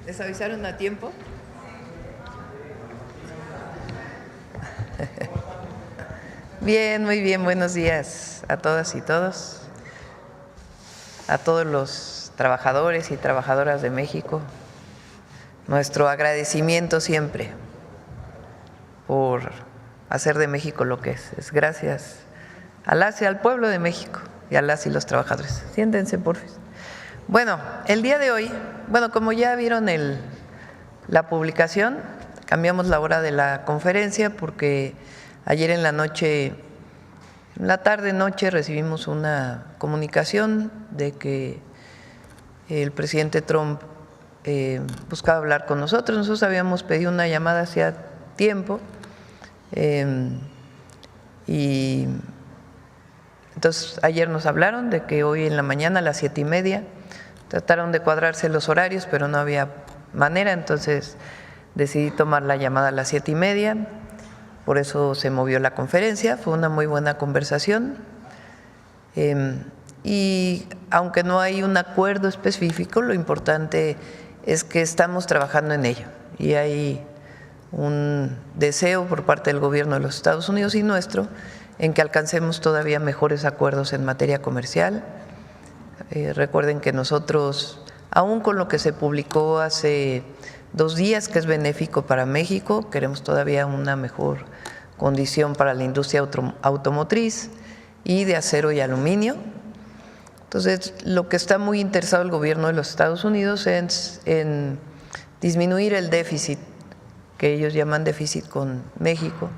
¿Les avisaron a tiempo? Bien, muy bien, buenos días a todas y todos, a todos los trabajadores y trabajadoras de México. Nuestro agradecimiento siempre por hacer de México lo que es gracias a las y al pueblo de México y a las y los trabajadores. Siéntense, por favor. Bueno, el día de hoy, como ya vieron la publicación, cambiamos la hora de la conferencia porque ayer en la noche, en la tarde-noche, recibimos una comunicación de que el presidente Trump buscaba hablar con nosotros. Nosotros habíamos pedido una llamada hacía tiempo y entonces ayer nos hablaron de que hoy en la mañana a las 7:30 trataron de cuadrarse los horarios, pero no había manera, entonces decidí tomar la llamada a las 7:30, por eso se movió la conferencia. Fue una muy buena conversación y aunque no hay un acuerdo específico, lo importante es que estamos trabajando en ello y hay un deseo por parte del gobierno de los Estados Unidos y nuestro en que alcancemos todavía mejores acuerdos en materia comercial. Recuerden que nosotros, aún con lo que se publicó hace 2 días, que es benéfico para México, queremos todavía una mejor condición para la industria automotriz y de acero y aluminio. Entonces, lo que está muy interesado el gobierno de los Estados Unidos es en disminuir el déficit, que ellos llaman déficit con México.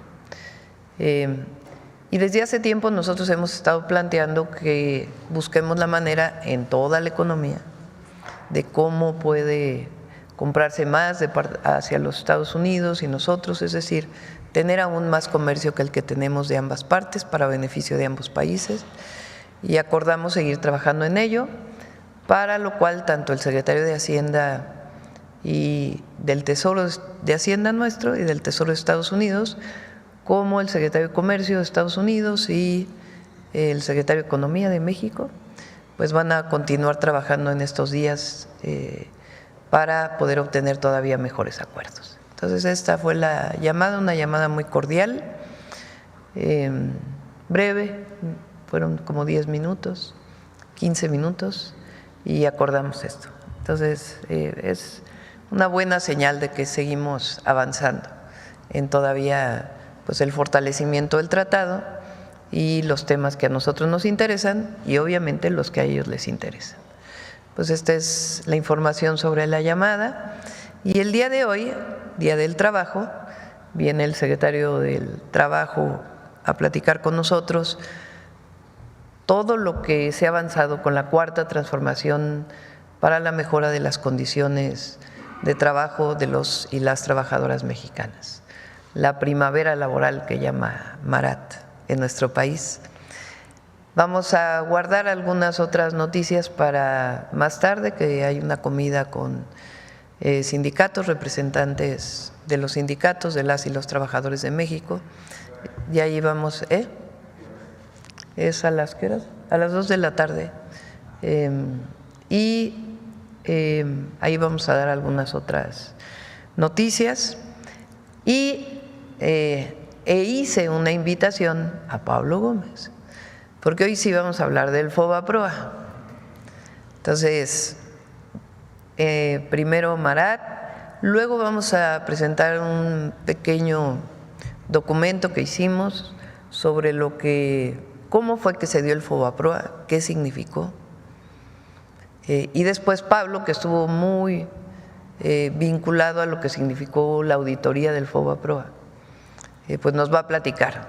Y desde hace tiempo nosotros hemos estado planteando que busquemos la manera en toda la economía de cómo puede comprarse más hacia los Estados Unidos y nosotros, es decir, tener aún más comercio que el que tenemos de ambas partes para beneficio de ambos países, y acordamos seguir trabajando en ello, para lo cual tanto el secretario de Hacienda y del Tesoro de Hacienda nuestro y del Tesoro de Estados Unidos, como el secretario de Comercio de Estados Unidos y el secretario de Economía de México, pues van a continuar trabajando en estos días para poder obtener todavía mejores acuerdos. Entonces esta fue la llamada, una llamada muy cordial, breve, fueron como 10 minutos, 15 minutos y acordamos esto. Entonces es una buena señal de que seguimos avanzando en todavía pues el fortalecimiento del tratado y los temas que a nosotros nos interesan y obviamente los que a ellos les interesan. Pues esta es la información sobre la llamada y el día de hoy, Día del Trabajo, viene el secretario del Trabajo a platicar con nosotros todo lo que se ha avanzado con la cuarta transformación para la mejora de las condiciones de trabajo de los y las trabajadoras mexicanas, la primavera laboral que llama Marat en nuestro país. Vamos a guardar algunas otras noticias para más tarde, que hay una comida con sindicatos, representantes de los sindicatos de las y los trabajadores de México. Y ahí vamos, ¿es a las qué horas? A las 2 de la tarde. Ahí vamos a dar algunas otras noticias. Y hice una invitación a Pablo Gómez, porque hoy sí vamos a hablar del FOBAPROA. Entonces, primero Marat, luego vamos a presentar un pequeño documento que hicimos sobre cómo fue que se dio el FOBAPROA, qué significó. Y después Pablo, que estuvo muy vinculado a lo que significó la auditoría del FOBAPROA, pues nos va a platicar,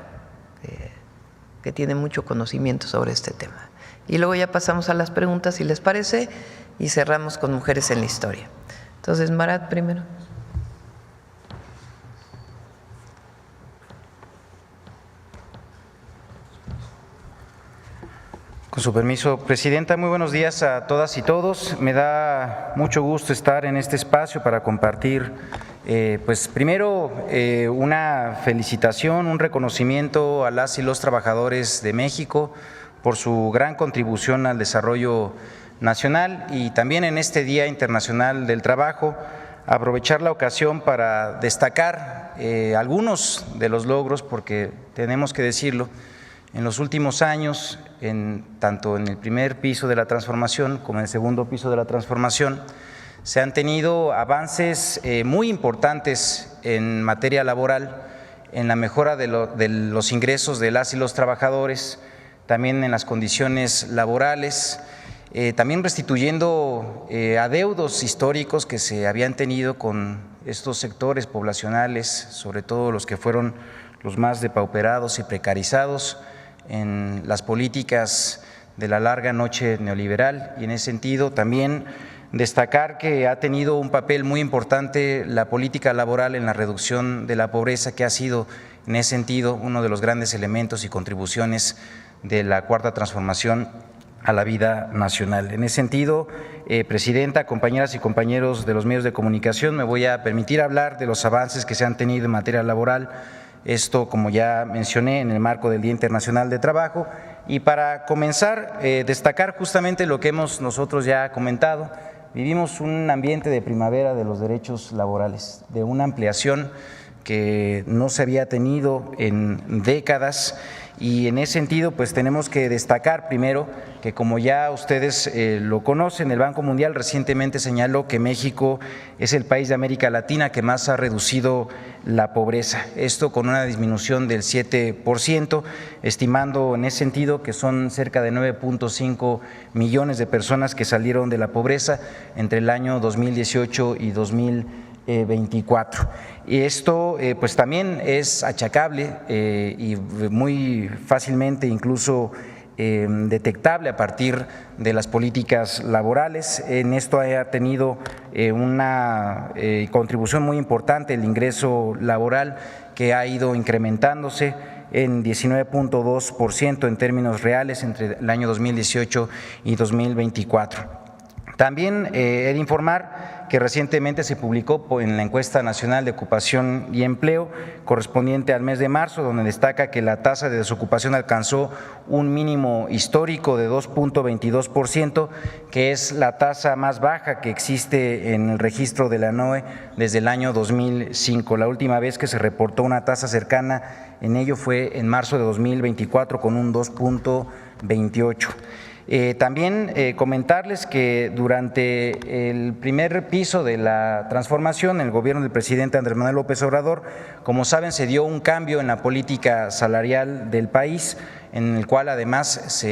que tiene mucho conocimiento sobre este tema. Y luego ya pasamos a las preguntas, si les parece, y cerramos con Mujeres en la Historia. Entonces, Marat primero. Con su permiso, Presidenta, muy buenos días a todas y todos. Me da mucho gusto estar en este espacio para compartir, pues primero una felicitación, un reconocimiento a las y los trabajadores de México por su gran contribución al desarrollo nacional y también en este Día Internacional del Trabajo, aprovechar la ocasión para destacar algunos de los logros, porque tenemos que decirlo, en los últimos años, tanto en el primer piso de la transformación como en el segundo piso de la transformación, se han tenido avances muy importantes en materia laboral, en la mejora de los ingresos de las y los trabajadores, también en las condiciones laborales, también restituyendo adeudos históricos que se habían tenido con estos sectores poblacionales, sobre todo los que fueron los más depauperados y precarizados en las políticas de la larga noche neoliberal. Y en ese sentido también destacar que ha tenido un papel muy importante la política laboral en la reducción de la pobreza, que ha sido en ese sentido uno de los grandes elementos y contribuciones de la Cuarta Transformación a la vida nacional. En ese sentido, Presidenta, compañeras y compañeros de los medios de comunicación, me voy a permitir hablar de los avances que se han tenido en materia laboral, esto, como ya mencioné, en el marco del Día Internacional de Trabajo. Y para comenzar, destacar justamente lo que hemos nosotros ya comentado. Vivimos un ambiente de primavera de los derechos laborales, de una ampliación que no se había tenido en décadas. Y en ese sentido, pues tenemos que destacar primero que, como ya ustedes lo conocen, el Banco Mundial recientemente señaló que México es el país de América Latina que más ha reducido la pobreza, esto con una disminución del 7%, estimando en ese sentido que son cerca de 9.5 millones de personas que salieron de la pobreza entre el año 2018 y 2024. Y esto pues también es achacable y muy fácilmente incluso detectable a partir de las políticas laborales. En esto ha tenido una contribución muy importante el ingreso laboral, que ha ido incrementándose en 19.2% en términos reales entre el año 2018 y 2024. También he de informar que recientemente se publicó en la Encuesta Nacional de Ocupación y Empleo correspondiente al mes de marzo, donde destaca que la tasa de desocupación alcanzó un mínimo histórico de 2.22%, que es la tasa más baja que existe en el registro de la NOE desde el año 2005. La última vez que se reportó una tasa cercana en ello fue en marzo de 2024 con un 2.28%. También comentarles que durante el primer piso de la transformación, el gobierno del presidente Andrés Manuel López Obrador, como saben, se dio un cambio en la política salarial del país, en el cual además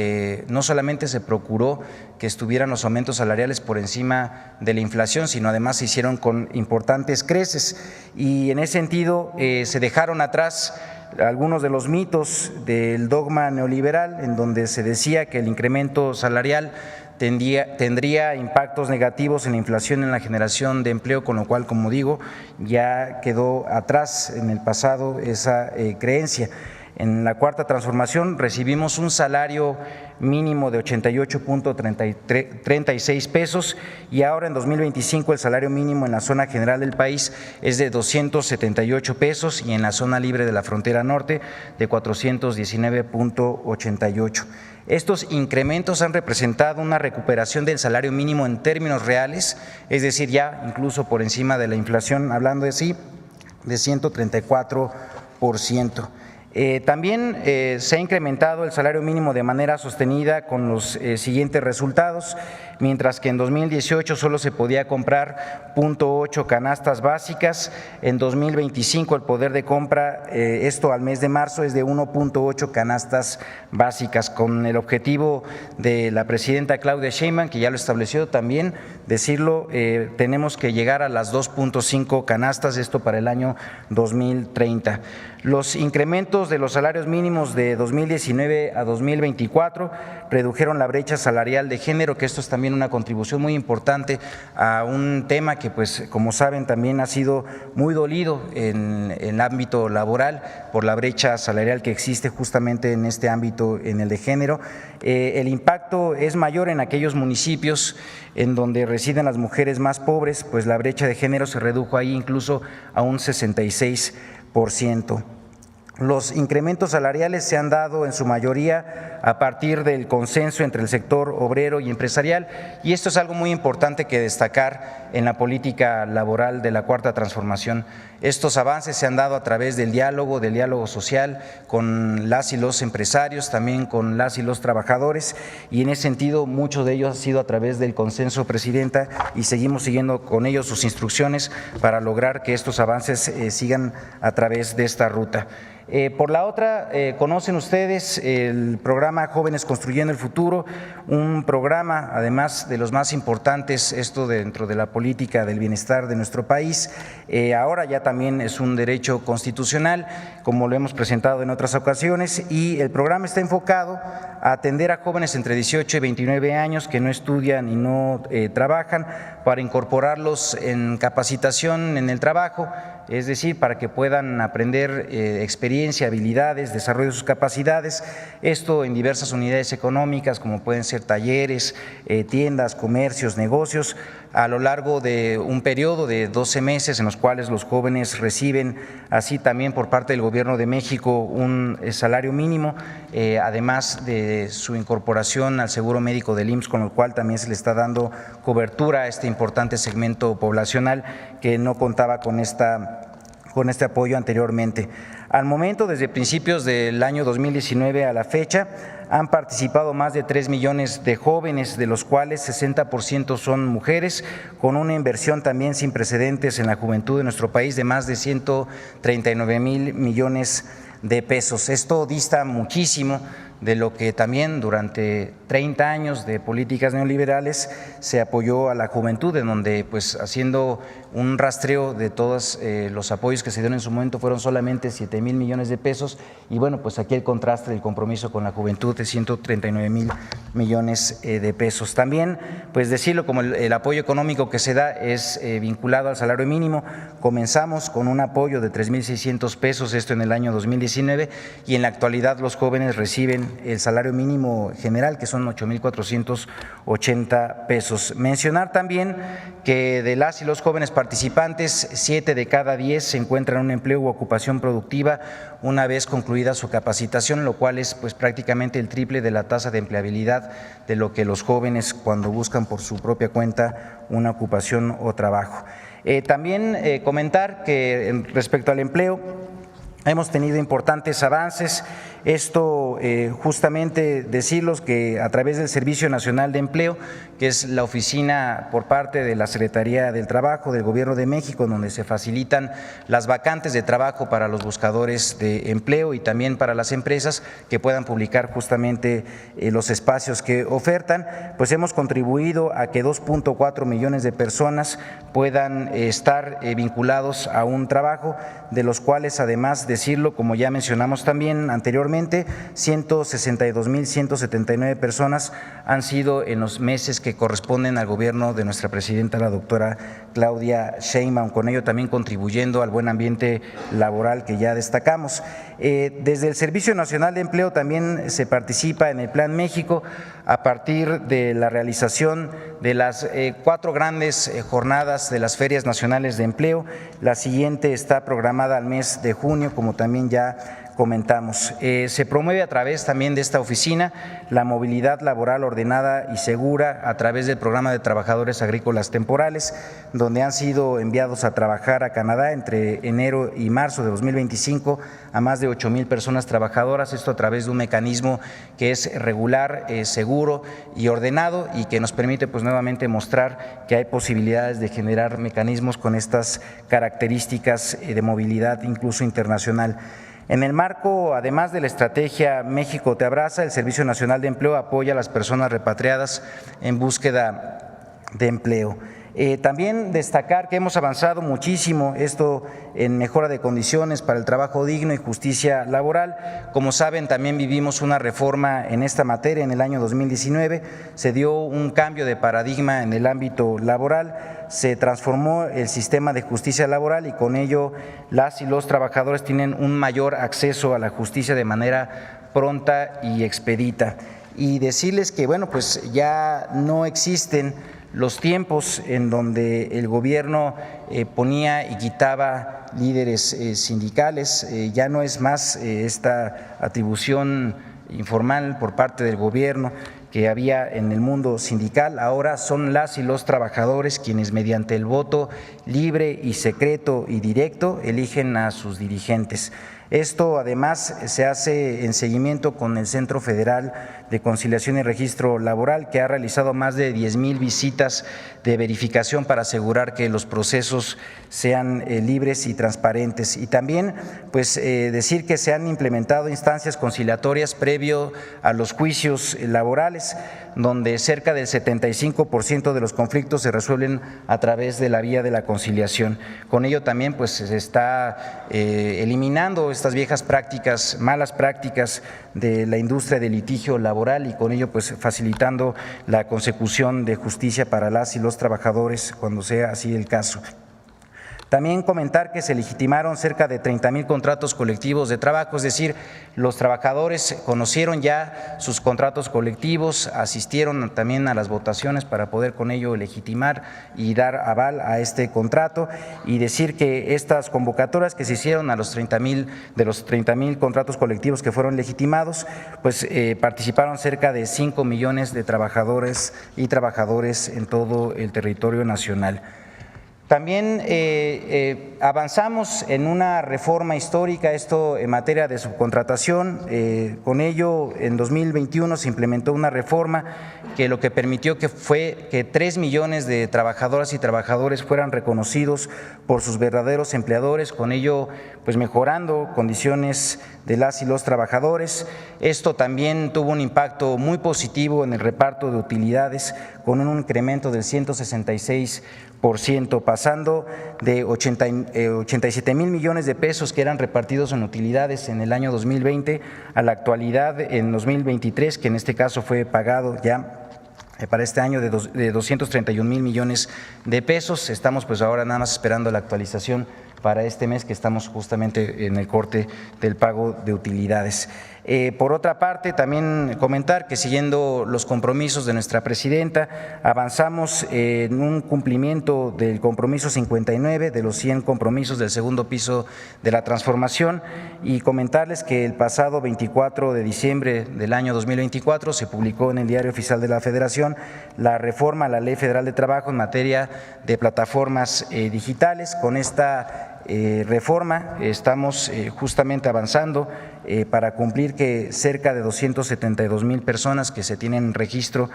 no solamente se procuró que estuvieran los aumentos salariales por encima de la inflación, sino además se hicieron con importantes creces, y en ese sentido se dejaron atrás algunos de los mitos del dogma neoliberal, en donde se decía que el incremento salarial tendría impactos negativos en la inflación, en la generación de empleo, con lo cual, como digo, ya quedó atrás en el pasado esa creencia. En la Cuarta Transformación recibimos un salario mínimo de 88.36 pesos y ahora en 2025 el salario mínimo en la zona general del país es de 278 pesos y en la zona libre de la frontera norte de 419.88. Estos incrementos han representado una recuperación del salario mínimo en términos reales, es decir, ya incluso por encima de la inflación, hablando de sí, de 134%. También se ha incrementado el salario mínimo de manera sostenida con los siguientes resultados. Mientras que en 2018 solo se podía comprar 0.8 canastas básicas, en 2025 el poder de compra, esto al mes de marzo, es de 1.8 canastas básicas, con el objetivo de la presidenta Claudia Sheinbaum, que ya lo estableció también, decirlo, tenemos que llegar a las 2.5 canastas, esto para el año 2030. Los incrementos de los salarios mínimos de 2019 a 2024 redujeron la brecha salarial de género, que esto es también una contribución muy importante a un tema que, pues, como saben, también ha sido muy dolido en el ámbito laboral por la brecha salarial que existe justamente en este ámbito, en el de género. El impacto es mayor en aquellos municipios en donde residen las mujeres más pobres, pues la brecha de género se redujo ahí incluso a un 66%. Los incrementos salariales se han dado en su mayoría a partir del consenso entre el sector obrero y empresarial, y esto es algo muy importante que destacar en la política laboral de la Cuarta Transformación. Estos avances se han dado a través del diálogo social con las y los empresarios, también con las y los trabajadores, y en ese sentido muchos de ellos ha sido a través del consenso, Presidenta, y seguimos siguiendo con ellos sus instrucciones para lograr que estos avances sigan a través de esta ruta. Por la otra, conocen ustedes el programa Jóvenes Construyendo el Futuro, un programa además de los más importantes, esto dentro de la política del bienestar de nuestro país. Ahora ya también es un derecho constitucional, como lo hemos presentado en otras ocasiones, y el programa está enfocado a atender a jóvenes entre 18 y 29 años que no estudian y no trabajan, para incorporarlos en capacitación en el trabajo, es decir, para que puedan aprender experiencia, habilidades, desarrollo de sus capacidades, esto en diversas unidades económicas como pueden ser talleres, tiendas, comercios, negocios, a lo largo de un periodo de 12 meses en los cuales los jóvenes reciben, así también por parte del Gobierno de México, un salario mínimo, además de su incorporación al seguro médico del IMSS, con lo cual también se le está dando cobertura a este importante segmento poblacional que no contaba con este apoyo anteriormente. Al momento, desde principios del año 2019 a la fecha, han participado más de 3 millones de jóvenes, de los cuales 60% son mujeres, con una inversión también sin precedentes en la juventud de nuestro país de más de 139,000 millones de pesos. Esto dista muchísimo de lo que también durante 30 años de políticas neoliberales se apoyó a la juventud, en donde pues haciendo un rastreo de todos los apoyos que se dieron en su momento fueron solamente 7,000 millones de pesos, y bueno, pues aquí el contraste del compromiso con la juventud de 139,000 millones de pesos. También pues decirlo, como el apoyo económico que se da es vinculado al salario mínimo. Comenzamos con un apoyo de 3,600 pesos, esto en el año 2019, y en la actualidad los jóvenes reciben el salario mínimo general, que son 8,480 pesos. Mencionar también que de las y los jóvenes participantes, 7 de cada 10 se encuentran en un empleo u ocupación productiva una vez concluida su capacitación, lo cual es pues prácticamente el triple de la tasa de empleabilidad de lo que los jóvenes cuando buscan por su propia cuenta una ocupación o trabajo. También comentar que respecto al empleo, hemos tenido importantes avances. Esto justamente decirlos que a través del Servicio Nacional de Empleo, que es la oficina por parte de la Secretaría del Trabajo del Gobierno de México, donde se facilitan las vacantes de trabajo para los buscadores de empleo y también para las empresas que puedan publicar justamente los espacios que ofertan, pues hemos contribuido a que 2,4 millones de personas puedan estar vinculados a un trabajo, de los cuales además decirlo, como ya mencionamos también anteriormente, 162,179 personas han sido en los meses que corresponden al gobierno de nuestra presidenta, la doctora Claudia Sheinbaum, con ello también contribuyendo al buen ambiente laboral que ya destacamos. Desde el Servicio Nacional de Empleo también se participa en el Plan México a partir de la realización de las 4 grandes jornadas de las Ferias Nacionales de Empleo. La siguiente está programada al mes de junio, como también ya comentamos. Se promueve a través también de esta oficina la movilidad laboral ordenada y segura a través del programa de trabajadores agrícolas temporales, donde han sido enviados a trabajar a Canadá entre enero y marzo de 2025 a más de 8,000 personas trabajadoras, esto a través de un mecanismo que es regular, seguro y ordenado, y que nos permite pues nuevamente mostrar que hay posibilidades de generar mecanismos con estas características de movilidad incluso internacional. En el marco, además de la estrategia México te abraza, el Servicio Nacional de Empleo apoya a las personas repatriadas en búsqueda de empleo. También destacar que hemos avanzado muchísimo esto en mejora de condiciones para el trabajo digno y justicia laboral. Como saben, también vivimos una reforma en esta materia en el año 2019, se dio un cambio de paradigma en el ámbito laboral, se transformó el sistema de justicia laboral y con ello las y los trabajadores tienen un mayor acceso a la justicia de manera pronta y expedita. Y decirles que bueno, pues ya no existen los tiempos en donde el gobierno ponía y quitaba líderes sindicales. Ya no es más esta atribución informal por parte del gobierno que había en el mundo sindical. Ahora son las y los trabajadores quienes mediante el voto libre y secreto y directo eligen a sus dirigentes. Esto además se hace en seguimiento con el Centro Federal de Conciliación y Registro Laboral, que ha realizado más de 10,000 visitas de verificación para asegurar que los procesos sean libres y transparentes. Y también pues decir que se han implementado instancias conciliatorias previo a los juicios laborales, donde cerca del 75% de los conflictos se resuelven a través de la vía de la conciliación. Con ello también pues se está eliminando estas viejas prácticas, malas prácticas de la industria del litigio laboral y con ello pues facilitando la consecución de justicia para las y los trabajadores cuando sea así el caso. También comentar que se legitimaron cerca de 30,000 contratos colectivos de trabajo, es decir, los trabajadores conocieron ya sus contratos colectivos, asistieron también a las votaciones para poder con ello legitimar y dar aval a este contrato, y decir que estas convocatorias que se hicieron a los 30,000 de los 30,000 contratos colectivos que fueron legitimados, pues participaron cerca de 5 millones de trabajadores y trabajadores en todo el territorio nacional. También avanzamos en una reforma histórica, esto en materia de subcontratación. Con ello, en 2021 se implementó una reforma que lo que permitió fue que 3 millones de trabajadoras y trabajadores fueran reconocidos por sus verdaderos empleadores, con ello pues mejorando condiciones de las y los trabajadores. Esto también tuvo un impacto muy positivo en el reparto de utilidades, con un incremento del 166%, pasando de 87,000 millones de pesos que eran repartidos en utilidades en el año 2020 a la actualidad en 2023, que en este caso fue pagado ya para este año de 231,000 millones de pesos. Estamos pues ahora nada más esperando la actualización para este mes, que estamos justamente en el corte del pago de utilidades. Por otra parte, también comentar que siguiendo los compromisos de nuestra presidenta, avanzamos en un cumplimiento del compromiso 59 de los 100 compromisos del segundo piso de la transformación, y comentarles que el pasado 24 de diciembre del año 2024 se publicó en el Diario Oficial de la Federación la reforma a la Ley Federal de Trabajo en materia de plataformas digitales. Con esta reforma estamos justamente avanzando para cumplir que cerca de 272,000 personas que se tienen en registro,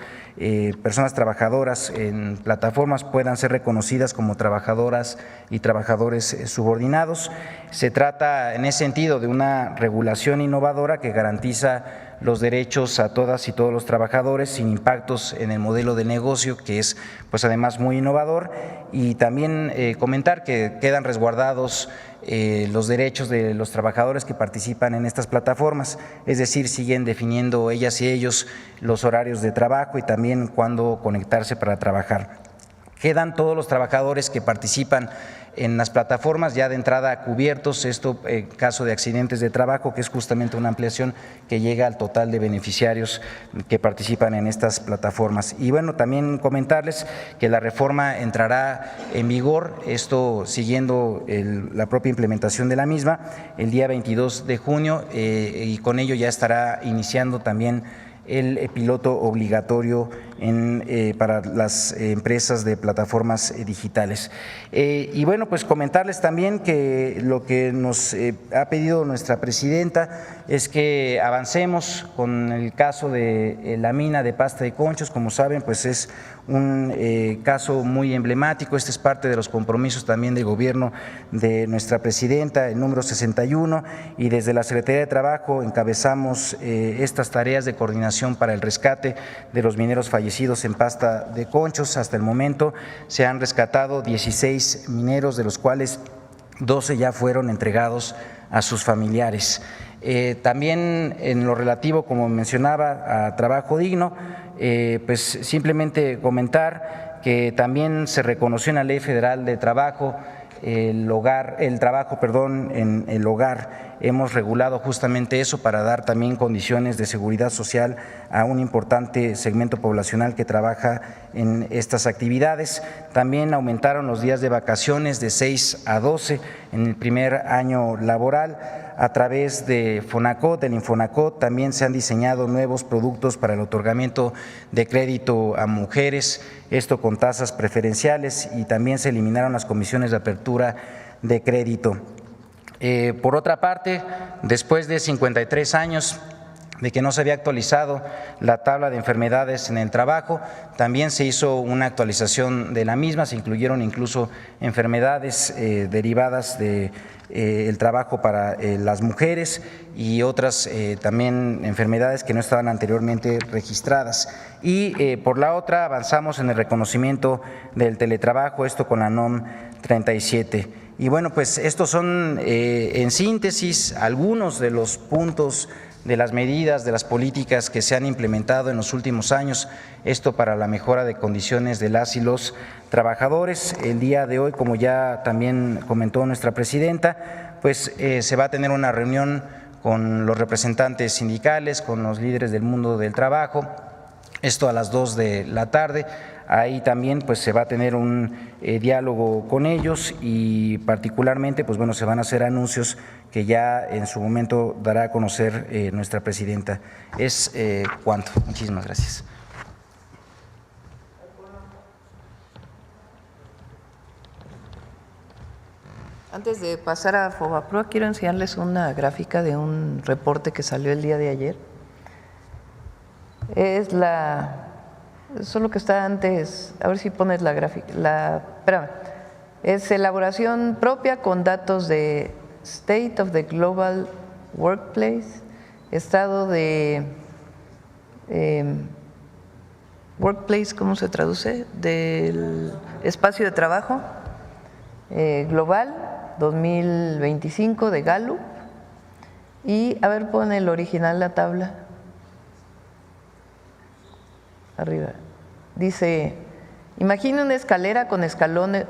personas trabajadoras en plataformas, puedan ser reconocidas como trabajadoras y trabajadores subordinados. Se trata en ese sentido de una regulación innovadora que garantiza los derechos a todas y todos los trabajadores sin impactos en el modelo de negocio, que es pues además muy innovador, y también comentar que quedan resguardados los derechos de los trabajadores que participan en estas plataformas, es decir, siguen definiendo ellas y ellos los horarios de trabajo y también cuándo conectarse para trabajar. Quedan todos los trabajadores que participan en las plataformas ya de entrada cubiertos, esto en caso de accidentes de trabajo, que es justamente una ampliación que llega al total de beneficiarios que participan en estas plataformas. Y bueno, también comentarles que la reforma entrará en vigor, esto siguiendo la propia implementación de la misma, el día 22 de junio y con ello ya estará iniciando también el piloto obligatorio para las empresas de plataformas digitales. Y bueno, pues comentarles también que lo que nos ha pedido nuestra presidenta es que avancemos con el caso de la mina de Pasta de Conchos. Como saben, pues es un caso muy emblemático. Este es parte de los compromisos también del gobierno de nuestra presidenta, el número 61, y desde la Secretaría de Trabajo encabezamos estas tareas de coordinación para el rescate de los mineros fallecidos en Pasta de Conchos. Hasta el momento se han rescatado 16 mineros, de los cuales 12 ya fueron entregados a sus familiares. También en lo relativo, como mencionaba, a trabajo digno, pues simplemente comentar que también se reconoció en la Ley Federal de Trabajo el trabajo en el hogar hemos regulado justamente eso para dar también condiciones de seguridad social a un importante segmento poblacional que trabaja en estas actividades. También aumentaron los días de vacaciones de 6 a 12 en el primer año laboral. A través de Fonacot, del Infonacot, también se han diseñado nuevos productos para el otorgamiento de crédito a mujeres, esto con tasas preferenciales, y también se eliminaron las comisiones de apertura de crédito. Por otra parte, después de 53 años de que no se había actualizado la tabla de enfermedades en el trabajo, también se hizo una actualización de la misma, se incluyeron incluso enfermedades derivadas de el trabajo para las mujeres y otras también enfermedades que no estaban anteriormente registradas. Y por la otra avanzamos en el reconocimiento del teletrabajo, esto con la NOM 37. Y bueno, pues estos son en síntesis algunos de los puntos de las medidas, de las políticas que se han implementado en los últimos años, esto para la mejora de condiciones de las y los trabajadores. El día de hoy, como ya también comentó nuestra presidenta, pues se va a tener una reunión con los representantes sindicales, con los líderes del mundo del trabajo, esto a las 2 de la tarde. Ahí también pues se va a tener un diálogo con ellos y particularmente pues bueno, se van a hacer anuncios que ya en su momento dará a conocer nuestra presidenta. Es cuanto. Muchísimas gracias. Antes de pasar a FOBAPROA, quiero enseñarles una gráfica de un reporte que salió el día de ayer. Eso es lo que está antes, a ver si pones la gráfica, espérame, es elaboración propia con datos de State of the Global Workplace, estado de Workplace, ¿cómo se traduce? Del espacio de trabajo global 2025 de Gallup. Y a ver, pon el original la tabla. Arriba. Dice, imagina una escalera con escalones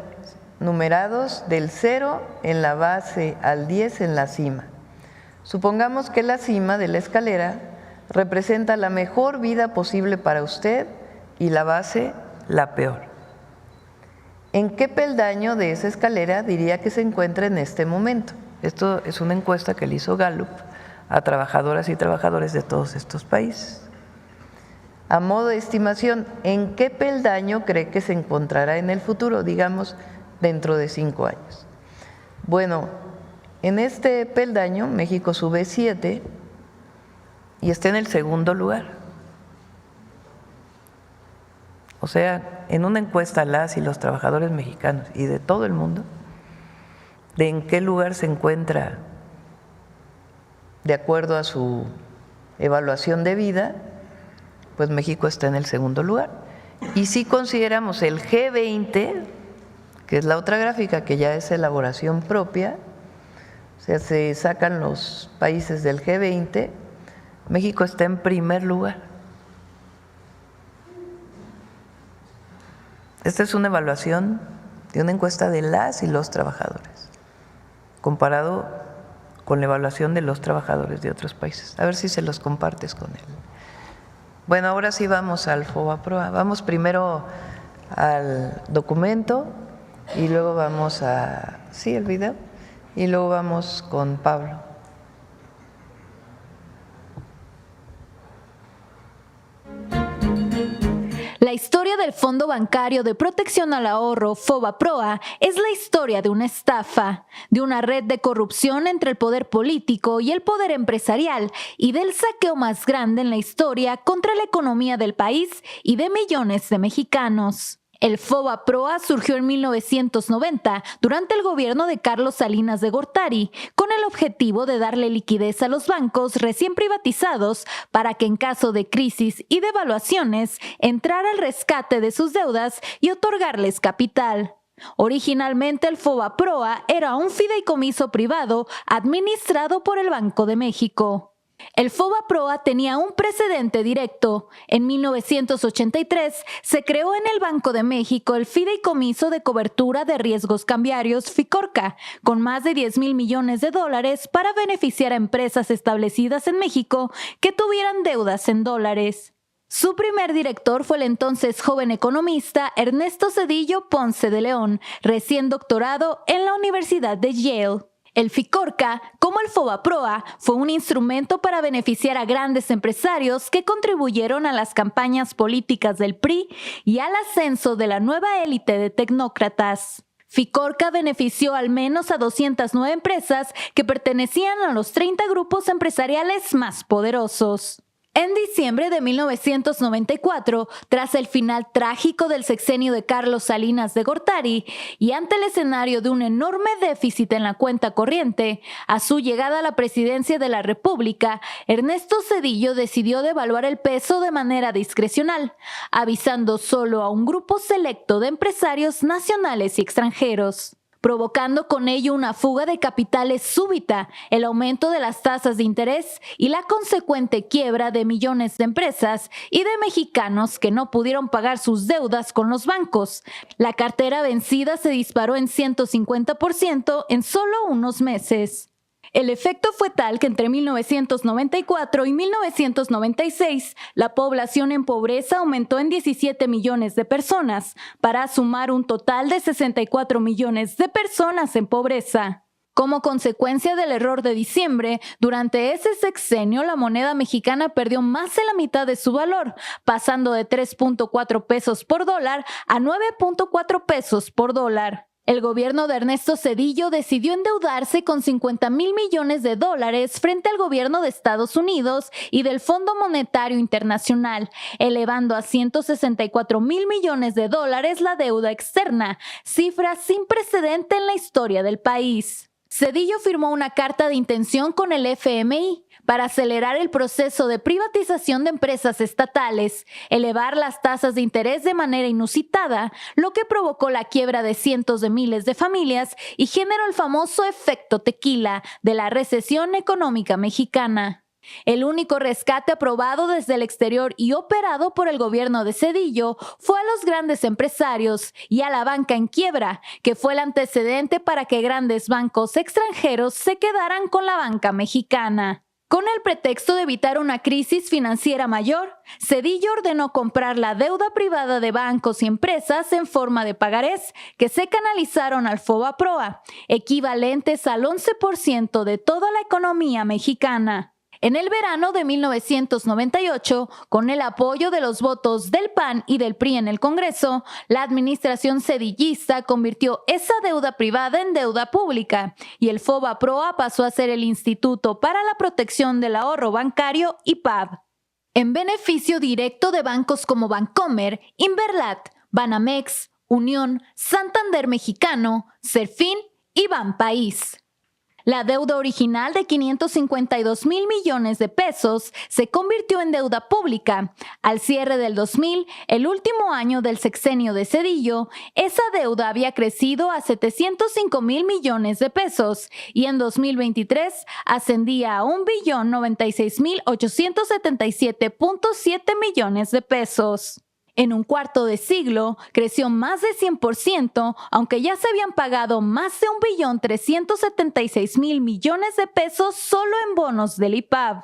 numerados del 0 en la base al 10 en la cima. Supongamos que la cima de la escalera representa la mejor vida posible para usted y la base la peor. ¿En qué peldaño de esa escalera diría que se encuentra en este momento? Esto es una encuesta que le hizo Gallup a trabajadoras y trabajadores de todos estos países. A modo de estimación, ¿en qué peldaño cree que se encontrará en el futuro, digamos, dentro de 5 años? Bueno, en este peldaño México sube 7 y está en el segundo lugar. O sea, en una encuesta a las y los trabajadores mexicanos y de todo el mundo, de en qué lugar se encuentra de acuerdo a su evaluación de vida, pues México está en el segundo lugar. Y si consideramos el G20, que es la otra gráfica que ya es elaboración propia, o sea, se sacan los países del G20, México está en primer lugar. Esta es una evaluación de una encuesta de las y los trabajadores, comparado con la evaluación de los trabajadores de otros países. A ver si se los compartes con él. Bueno, ahora sí vamos al FOBAPROA. Vamos primero al documento y luego vamos a, sí, el video, y luego vamos con Pablo. La historia del Fondo Bancario de Protección al Ahorro, FOBAPROA, es la historia de una estafa, de una red de corrupción entre el poder político y el poder empresarial y del saqueo más grande en la historia contra la economía del país y de millones de mexicanos. El FOBAPROA surgió en 1990 durante el gobierno de Carlos Salinas de Gortari, con el objetivo de darle liquidez a los bancos recién privatizados para que en caso de crisis y devaluaciones entrara al rescate de sus deudas y otorgarles capital. Originalmente el FOBAPROA era un fideicomiso privado administrado por el Banco de México. El FOBAPROA tenía un precedente directo. En 1983 se creó en el Banco de México el Fideicomiso de Cobertura de Riesgos Cambiarios FICORCA, con más de 10,000 millones de dólares para beneficiar a empresas establecidas en México que tuvieran deudas en dólares. Su primer director fue el entonces joven economista Ernesto Zedillo Ponce de León, recién doctorado en la Universidad de Yale. El FICORCA, como el FOBAPROA, fue un instrumento para beneficiar a grandes empresarios que contribuyeron a las campañas políticas del PRI y al ascenso de la nueva élite de tecnócratas. FICORCA benefició al menos a 209 empresas que pertenecían a los 30 grupos empresariales más poderosos. En diciembre de 1994, tras el final trágico del sexenio de Carlos Salinas de Gortari y ante el escenario de un enorme déficit en la cuenta corriente, a su llegada a la presidencia de la República, Ernesto Zedillo decidió devaluar el peso de manera discrecional, avisando solo a un grupo selecto de empresarios nacionales y extranjeros, provocando con ello una fuga de capitales súbita, el aumento de las tasas de interés y la consecuente quiebra de millones de empresas y de mexicanos que no pudieron pagar sus deudas con los bancos. La cartera vencida se disparó en 150% en solo unos meses. El efecto fue tal que entre 1994 y 1996 la población en pobreza aumentó en 17 millones de personas, para sumar un total de 64 millones de personas en pobreza. Como consecuencia del error de diciembre, durante ese sexenio la moneda mexicana perdió más de la mitad de su valor, pasando de 3.4 pesos por dólar a 9.4 pesos por dólar. El gobierno de Ernesto Zedillo decidió endeudarse con 50,000 millones de dólares frente al gobierno de Estados Unidos y del Fondo Monetario Internacional, elevando a 164,000 millones de dólares la deuda externa, cifra sin precedente en la historia del país. Zedillo firmó una carta de intención con el FMI para acelerar el proceso de privatización de empresas estatales, elevar las tasas de interés de manera inusitada, lo que provocó la quiebra de cientos de miles de familias y generó el famoso efecto tequila de la recesión económica mexicana. El único rescate aprobado desde el exterior y operado por el gobierno de Zedillo fue a los grandes empresarios y a la banca en quiebra, que fue el antecedente para que grandes bancos extranjeros se quedaran con la banca mexicana. Con el pretexto de evitar una crisis financiera mayor, Zedillo ordenó comprar la deuda privada de bancos y empresas en forma de pagarés que se canalizaron al FOBAPROA, equivalentes al 11% de toda la economía mexicana. En el verano de 1998, con el apoyo de los votos del PAN y del PRI en el Congreso, la administración zedillista convirtió esa deuda privada en deuda pública y el FOBAPROA pasó a ser el Instituto para la Protección del Ahorro Bancario, IPAB, en beneficio directo de bancos como Bancomer, Inverlat, Banamex, Unión, Santander Mexicano, Serfín y Banpaís. La deuda original de 552,000 millones de pesos se convirtió en deuda pública. Al cierre del 2000, el último año del sexenio de Zedillo, esa deuda había crecido a 705,000 millones de pesos y en 2023 ascendía a 1,096,877,7 millones de pesos. En un cuarto de siglo, creció más de 100%, aunque ya se habían pagado más de 1,376,000 millones de pesos solo en bonos del IPAB.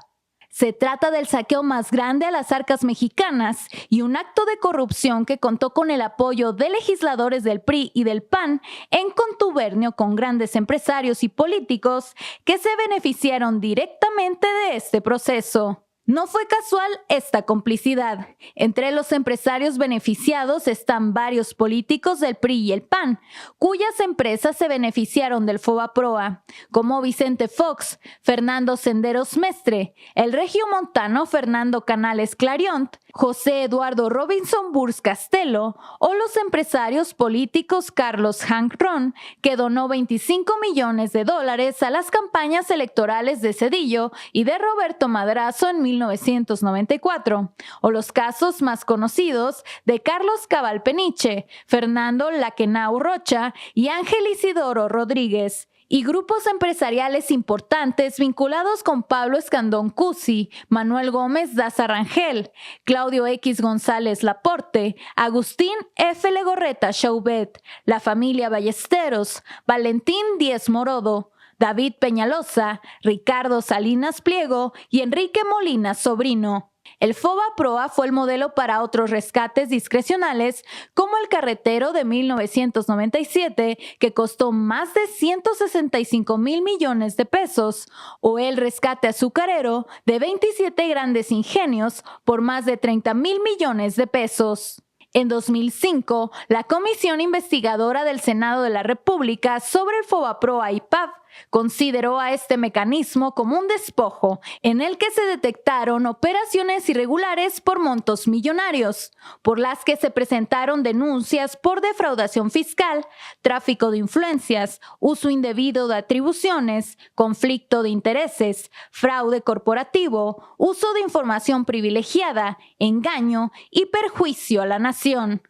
Se trata del saqueo más grande a las arcas mexicanas y un acto de corrupción que contó con el apoyo de legisladores del PRI y del PAN en contubernio con grandes empresarios y políticos que se beneficiaron directamente de este proceso. No fue casual esta complicidad. Entre los empresarios beneficiados están varios políticos del PRI y el PAN, cuyas empresas se beneficiaron del FOBAPROA, como Vicente Fox, Fernando Senderos Mestre, el regiomontano Fernando Canales Clariont, José Eduardo Robinson Burs Castelo o los empresarios políticos Carlos Hank Ron, que donó 25 millones de dólares a las campañas electorales de Zedillo y de Roberto Madrazo en 1994, o los casos más conocidos de Carlos Cabal Peniche, Fernando Laquenau Rocha y Ángel Isidoro Rodríguez, y grupos empresariales importantes vinculados con Pablo Escandón Cusi, Manuel Gómez Daza Rangel, Claudio X González Laporte, Agustín F. Legorreta Chaubet, la familia Ballesteros, Valentín Díez Morodo, David Peñalosa, Ricardo Salinas Pliego y Enrique Molina Sobrino. El FOBAPROA fue el modelo para otros rescates discrecionales, como el carretero de 1997, que costó más de 165,000 millones de pesos, o el rescate azucarero de 27 grandes ingenios por más de 30,000 millones de pesos. En 2005, la Comisión Investigadora del Senado de la República sobre el FOBAPROA y PAV consideró a este mecanismo como un despojo en el que se detectaron operaciones irregulares por montos millonarios, por las que se presentaron denuncias por defraudación fiscal, tráfico de influencias, uso indebido de atribuciones, conflicto de intereses, fraude corporativo, uso de información privilegiada, engaño y perjuicio a la nación.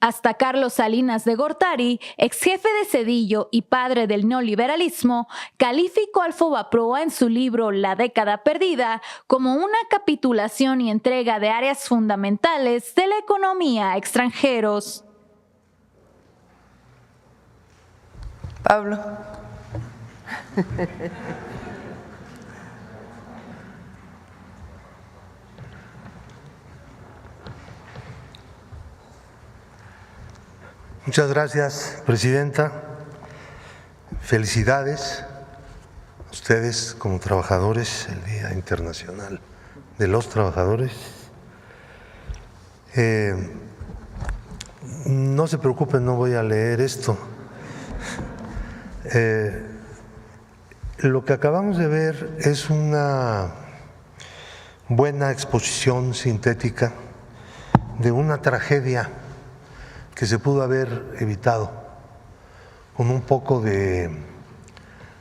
Hasta Carlos Salinas de Gortari, ex jefe de Cedillo y padre del neoliberalismo, calificó al FOBAPROA en su libro La década perdida como una capitulación y entrega de áreas fundamentales de la economía a extranjeros. Pablo. Muchas gracias, Presidenta. Felicidades a ustedes como trabajadores, el Día Internacional de los Trabajadores. No se preocupen, no voy a leer esto. Lo que acabamos de ver es una buena exposición sintética de una tragedia que se pudo haber evitado con un poco de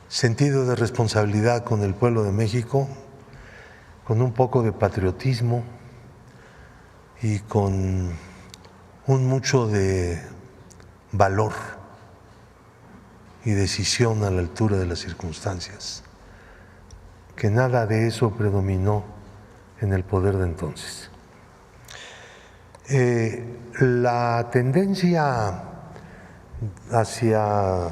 sentido de responsabilidad con el pueblo de México, con un poco de patriotismo y con un mucho de valor y decisión a la altura de las circunstancias, que nada de eso predominó en el poder de entonces. La tendencia hacia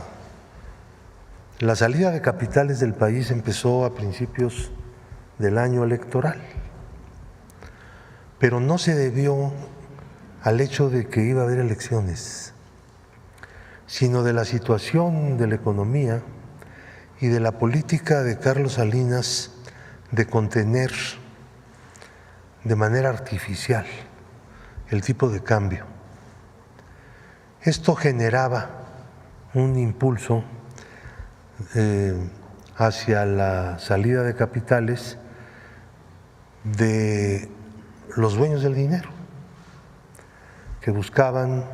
la salida de capitales del país empezó a principios del año electoral, pero no se debió al hecho de que iba a haber elecciones, sino de la situación de la economía y de la política de Carlos Salinas de contener de manera artificial el tipo de cambio. Esto generaba un impulso hacia la salida de capitales de los dueños del dinero, que buscaban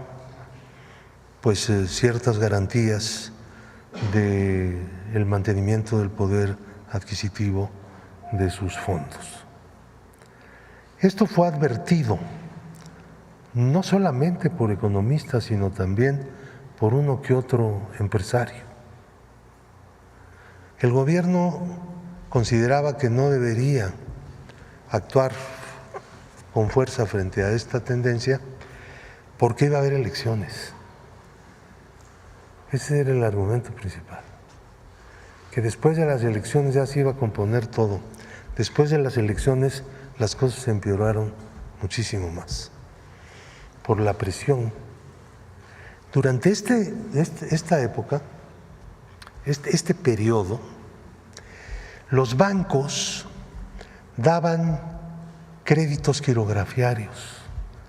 pues ciertas garantías del mantenimiento del poder adquisitivo de sus fondos. Esto fue advertido no solamente por economistas, sino también por uno que otro empresario. El gobierno consideraba que no debería actuar con fuerza frente a esta tendencia porque iba a haber elecciones. Ese era el argumento principal, que después de las elecciones ya se iba a componer todo. Después de las elecciones las cosas se empeoraron muchísimo más por la presión. Durante esta época, este periodo, los bancos daban créditos quirografiarios,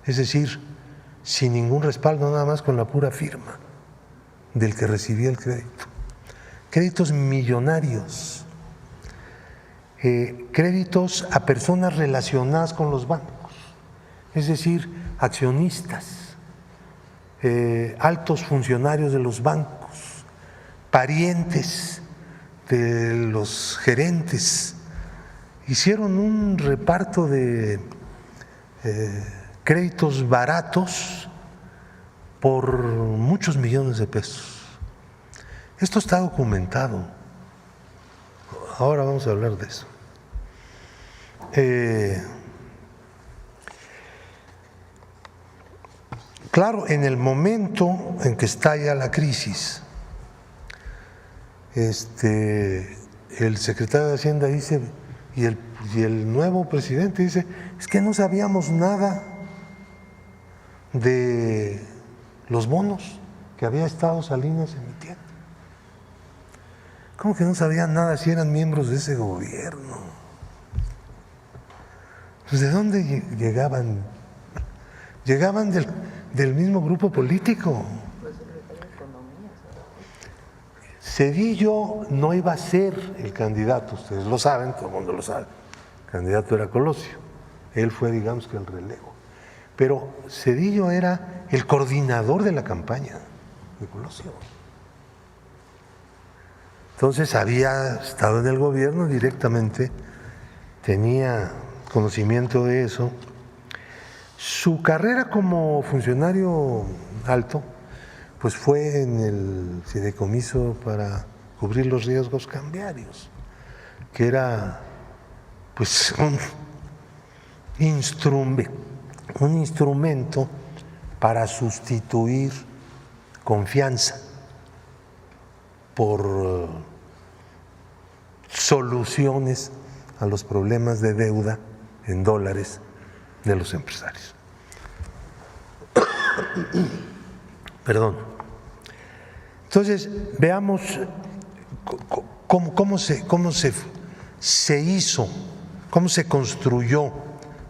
es decir, sin ningún respaldo, nada más con la pura firma del que recibía el crédito. Créditos millonarios, créditos a personas relacionadas con los bancos, es decir, accionistas, altos funcionarios de los bancos, parientes de los gerentes. Hicieron un reparto de créditos baratos por muchos millones de pesos. Esto está documentado. Ahora vamos a hablar de eso. Claro, en el momento en que estalla la crisis, el secretario de Hacienda dice, y el nuevo presidente dice, es que no sabíamos nada de los bonos que había estado Salinas emitiendo. ¿Cómo que no sabían nada si eran miembros de ese gobierno? Pues ¿de dónde llegaban? Llegaban del mismo grupo político. Zedillo no iba a ser el candidato, ustedes lo saben, todo el mundo lo sabe. El candidato era Colosio, él fue, digamos, que el relevo. Pero Zedillo era el coordinador de la campaña de Colosio. Entonces había estado en el gobierno directamente, tenía conocimiento de eso. Su carrera como funcionario alto, pues fue en el fideicomiso para cubrir los riesgos cambiarios, que era pues un instrumento para sustituir confianza por soluciones a los problemas de deuda en dólares de los empresarios. Perdón. Entonces, veamos cómo se hizo, cómo se construyó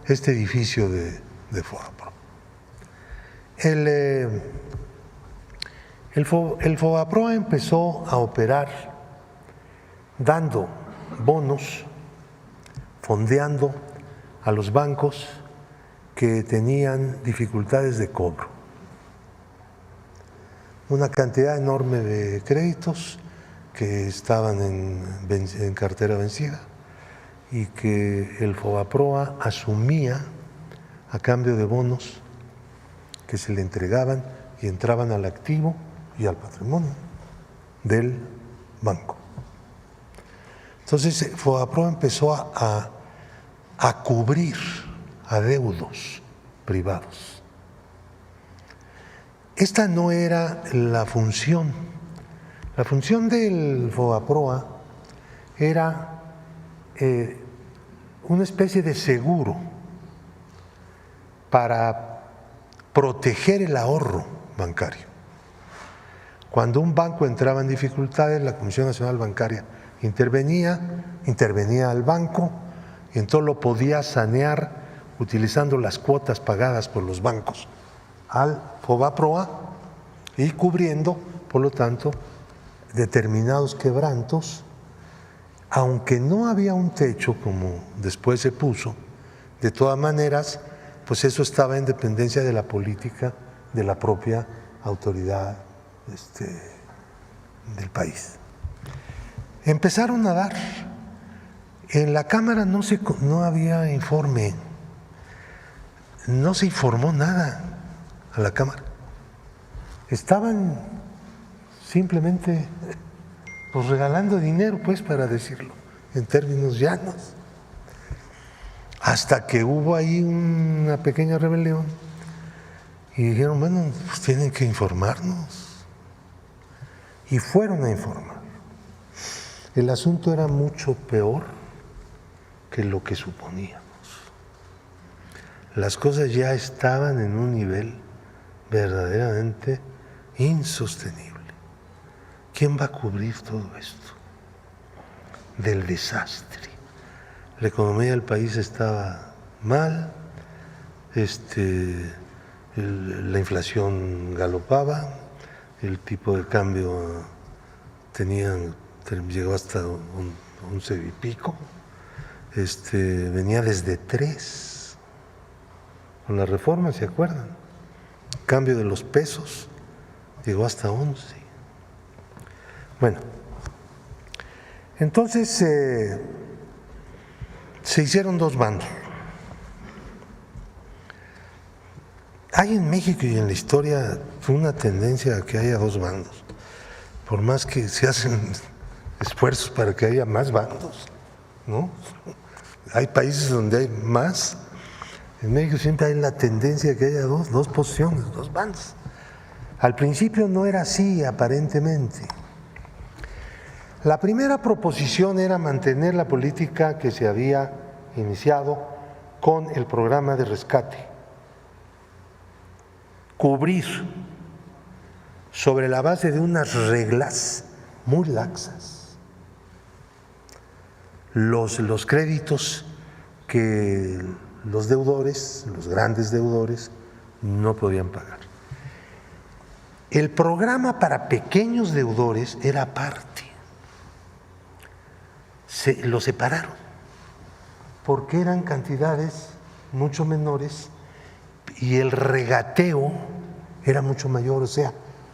este edificio de FOBAPROA. El FOBAPROA empezó a operar dando bonos, fondeando a los bancos que tenían dificultades de cobro. Una cantidad enorme de créditos que estaban en cartera vencida y que el FOBAPROA asumía a cambio de bonos que se le entregaban y entraban al activo y al patrimonio del banco. Entonces, FOBAPROA empezó a cubrir adeudos privados. Esta no era la función. La función del FOBAPROA era una especie de seguro para proteger el ahorro bancario. Cuando un banco entraba en dificultades, la Comisión Nacional Bancaria intervenía al banco y entonces lo podía sanear utilizando las cuotas pagadas por los bancos al FOBAPROA y cubriendo, por lo tanto, determinados quebrantos, aunque no había un techo como después se puso, de todas maneras, pues eso estaba en dependencia de la política de la propia autoridad del país. Empezaron a dar. En la Cámara no había informe, no se informó nada a la Cámara. Estaban simplemente pues regalando dinero, pues, para decirlo en términos llanos. Hasta que hubo ahí una pequeña rebelión y dijeron, bueno, pues tienen que informarnos. Y fueron a informar. El asunto era mucho peor que lo que suponíamos. Las cosas ya estaban en un nivel verdaderamente insostenible. ¿Quién va a cubrir todo esto? Del desastre. La economía del país estaba mal, la inflación galopaba, el tipo de cambio llegó hasta 11 y pico, venía desde 3 con la reforma, ¿se acuerdan? El cambio de los pesos llegó hasta 11. Bueno, entonces se hicieron dos bandos. Hay en México y en la historia una tendencia a que haya dos bandos. por más que se hacen esfuerzos para que haya más bandos, ¿no? Hay países donde hay más. En México siempre hay la tendencia que haya dos posiciones, dos bandos. Al principio no era así, aparentemente. La primera proposición era mantener la política que se había iniciado con el programa de rescate, cubrir sobre la base de unas reglas muy laxas los créditos que los deudores, los grandes deudores, no podían pagar. El programa para pequeños deudores era aparte. Lo separaron porque eran cantidades mucho menores y el regateo era mucho mayor, o sea,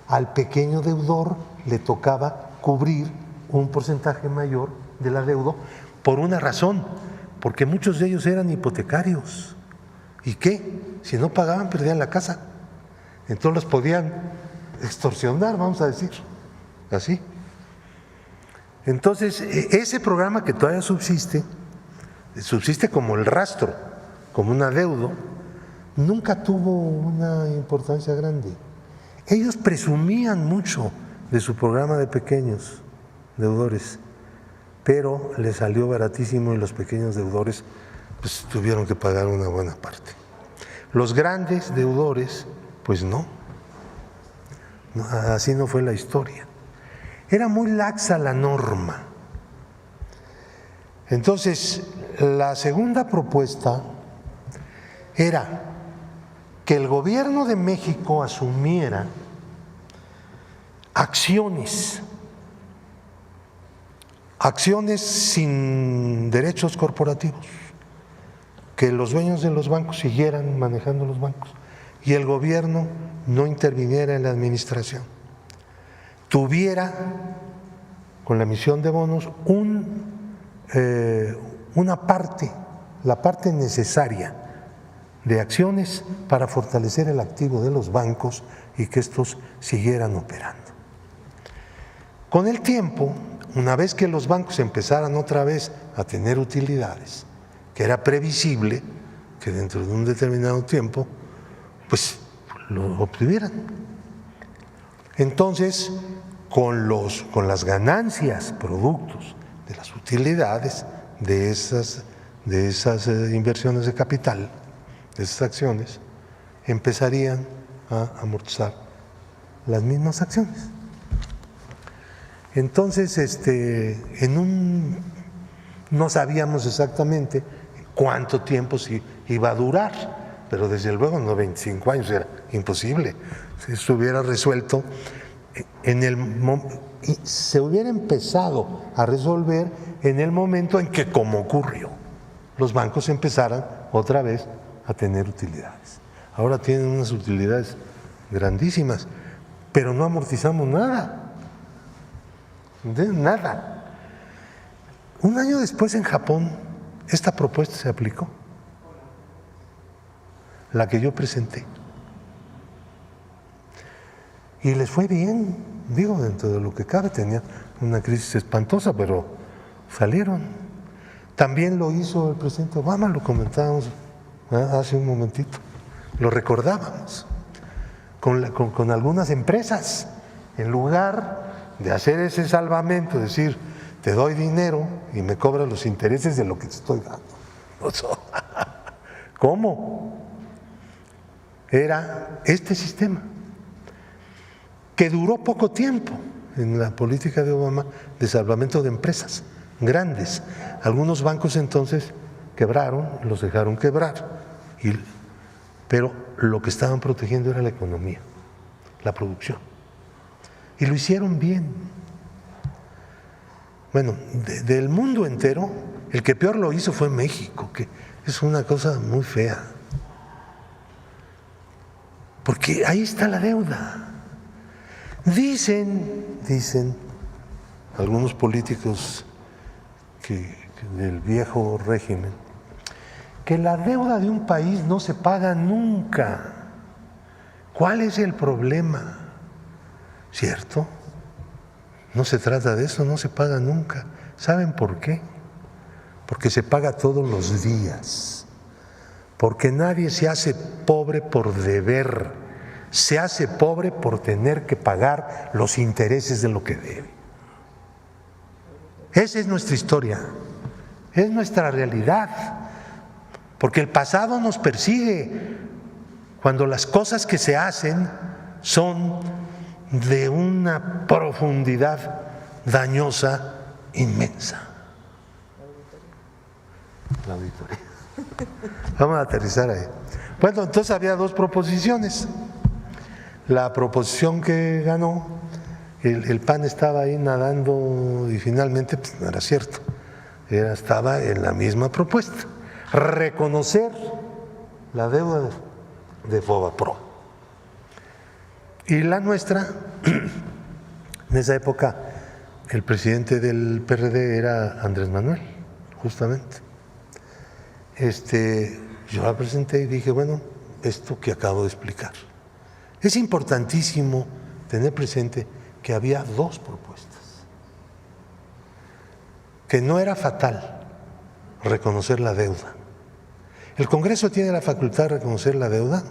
al pequeño deudor le tocaba cubrir un porcentaje mayor del adeudo por una razón, porque muchos de ellos eran hipotecarios. ¿Y qué? Si no pagaban, perdían la casa. Entonces los podían extorsionar, vamos a decir, así. Entonces, ese programa que todavía subsiste como el rastro, como un adeudo, nunca tuvo una importancia grande. Ellos presumían mucho de su programa de pequeños deudores, pero les salió baratísimo y los pequeños deudores pues tuvieron que pagar una buena parte. Los grandes deudores, pues no, así no fue la historia. Era muy laxa la norma. Entonces, la segunda propuesta era que el gobierno de México asumiera acciones sin derechos corporativos, que los dueños de los bancos siguieran manejando los bancos y el gobierno no interviniera en la administración. Tuviera, con la emisión de bonos, una parte, la parte necesaria de acciones para fortalecer el activo de los bancos y que estos siguieran operando. Con el tiempo, una vez que los bancos empezaran otra vez a tener utilidades, que era previsible que dentro de un determinado tiempo, pues lo obtuvieran. Entonces, con las ganancias, productos de las utilidades de esas inversiones de capital, de esas acciones, empezarían a amortizar las mismas acciones. Entonces, no sabíamos exactamente cuánto tiempo iba a durar, pero desde luego no 25 años, era imposible. Si se hubiera resuelto se hubiera empezado a resolver en el momento en que, como ocurrió, los bancos empezaran otra vez a tener utilidades. Ahora tienen unas utilidades grandísimas, pero no amortizamos nada. Nada. Un año después en Japón, esta propuesta se aplicó, la que yo presenté. Y les fue bien, digo, dentro de lo que cabe, tenían una crisis espantosa, pero salieron. También lo hizo el presidente Obama, lo comentábamos hace un momentito, lo recordábamos, con algunas empresas, en lugar de hacer ese salvamento, decir, te doy dinero y me cobras los intereses de lo que te estoy dando. ¿Cómo? Era este sistema, que duró poco tiempo en la política de Obama de salvamento de empresas grandes. Algunos bancos entonces quebraron, los dejaron quebrar, pero lo que estaban protegiendo era la economía, la producción. Y lo hicieron bien. Bueno, del mundo entero, el que peor lo hizo fue México, que es una cosa muy fea. Porque ahí está la deuda. Dicen algunos políticos del viejo régimen, que la deuda de un país no se paga nunca. ¿Cuál es el problema? ¿Cierto? No se trata de eso, no se paga nunca. ¿Saben por qué? Porque se paga todos los días. Porque nadie se hace pobre por deber, se hace pobre por tener que pagar los intereses de lo que debe. Esa es nuestra historia, es nuestra realidad, porque el pasado nos persigue cuando las cosas que se hacen son de una profundidad dañosa inmensa. La auditoría. Vamos a aterrizar ahí. Bueno, entonces había dos proposiciones. La proposición que ganó, el PAN estaba ahí nadando y finalmente pues, no era cierto. Estaba en la misma propuesta. Reconocer la deuda de FOBAPROA. Y la nuestra, en esa época, el presidente del PRD era Andrés Manuel, justamente. Yo la presenté y dije, bueno, esto que acabo de explicar. Es importantísimo tener presente que había dos propuestas, que no era fatal reconocer la deuda. El Congreso tiene la facultad de reconocer la deuda,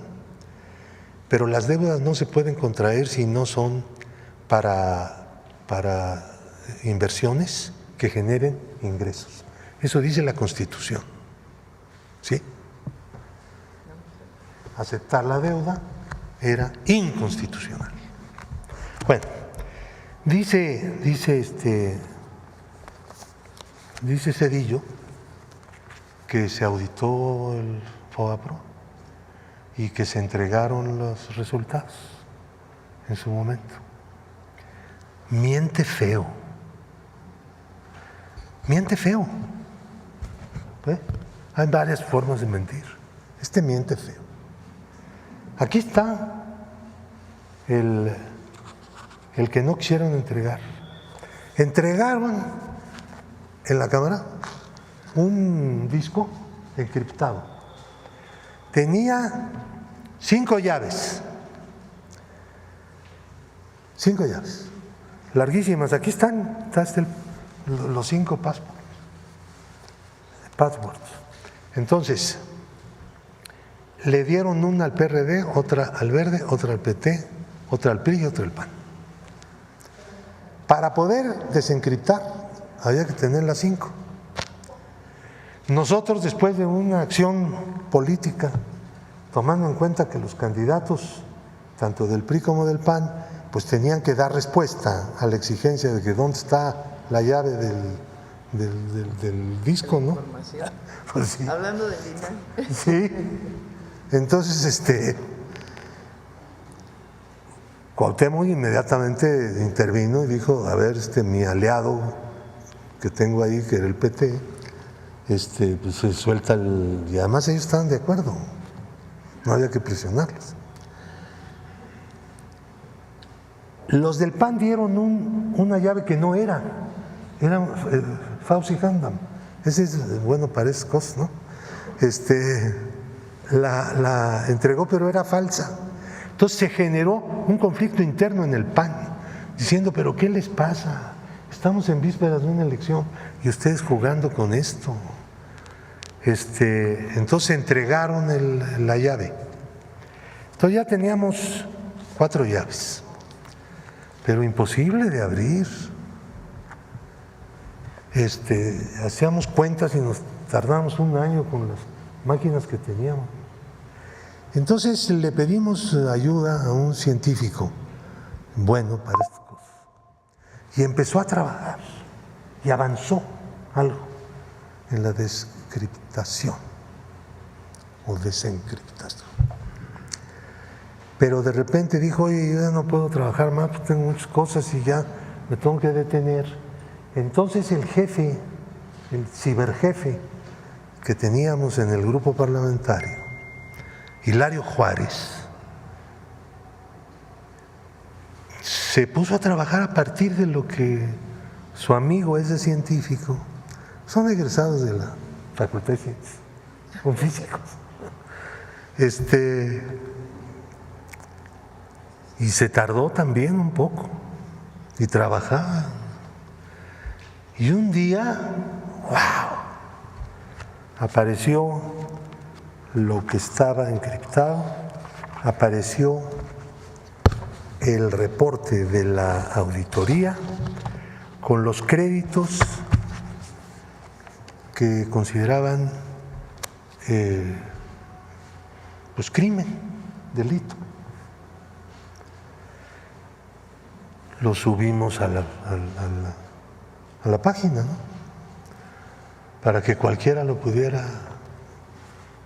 pero las deudas no se pueden contraer si no son para inversiones que generen ingresos. Eso dice la Constitución. ¿Sí? Aceptar la deuda era inconstitucional. Bueno, dice Zedillo que se auditó el FOBAPROA y que se entregaron los resultados en su momento. Miente feo. Miente feo. ¿Eh? Hay varias formas de mentir. Miente feo. Aquí está el que no quisieron entregar. Entregaron en la Cámara un disco encriptado. Tenía 5 llaves. 5 llaves. Larguísimas. Aquí están los 5 passwords. Entonces, le dieron una al PRD, otra al Verde, otra al PT, otra al PRI y otra al PAN. Para poder desencriptar había que tener las 5. Nosotros, después de una acción política, tomando en cuenta que los candidatos, tanto del PRI como del PAN, pues tenían que dar respuesta a la exigencia de que dónde está la llave del disco, ¿no? Pues sí. Hablando del INAI. Sí. Entonces, Cuauhtémoc inmediatamente intervino y dijo, a ver, mi aliado que tengo ahí, que era el PT, pues se suelta y además ellos estaban de acuerdo, no había que presionarlos. Los del PAN dieron una llave que no era Fauci Handam. Ese es bueno para esas cosas, ¿no? La entregó, pero era falsa. Entonces se generó un conflicto interno en el PAN, diciendo, pero ¿qué les pasa? Estamos en vísperas de una elección y ustedes jugando con esto. Entonces entregaron la llave. Entonces ya teníamos 4 llaves, pero imposible de abrir. Hacíamos cuentas y nos tardamos un año con las máquinas que teníamos. Entonces le pedimos ayuda a un científico bueno para estas cosas y empezó a trabajar y avanzó algo en la descriptación o desencriptación. Pero de repente dijo, oye, yo ya no puedo trabajar más, pues tengo muchas cosas y ya me tengo que detener. Entonces el jefe, el ciberjefe que teníamos en el grupo parlamentario, Hilario Juárez, se puso a trabajar a partir de lo que su amigo, ese científico, son egresados de la Facultad de Ciencias, son físicos. Y se tardó también un poco, y trabajaban. Y un día, ¡wow!, apareció lo que estaba encriptado, apareció el reporte de la auditoría con los créditos que consideraban pues crimen, delito. Lo subimos a la página, ¿no?, para que cualquiera lo pudiera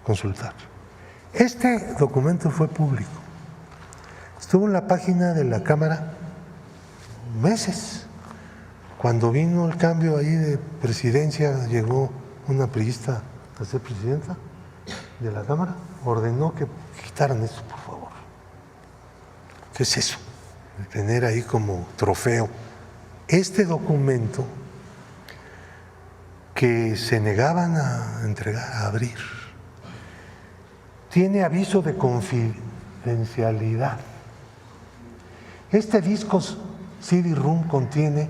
consultar. Este documento fue público. Estuvo en la página de la Cámara meses. Cuando vino el cambio ahí de presidencia, llegó una priista a ser presidenta de la Cámara, ordenó que quitaran eso, por favor. ¿Qué es eso? De tener ahí como trofeo este documento que se negaban a entregar, a abrir. Tiene aviso de confidencialidad. Este disco CD-ROOM contiene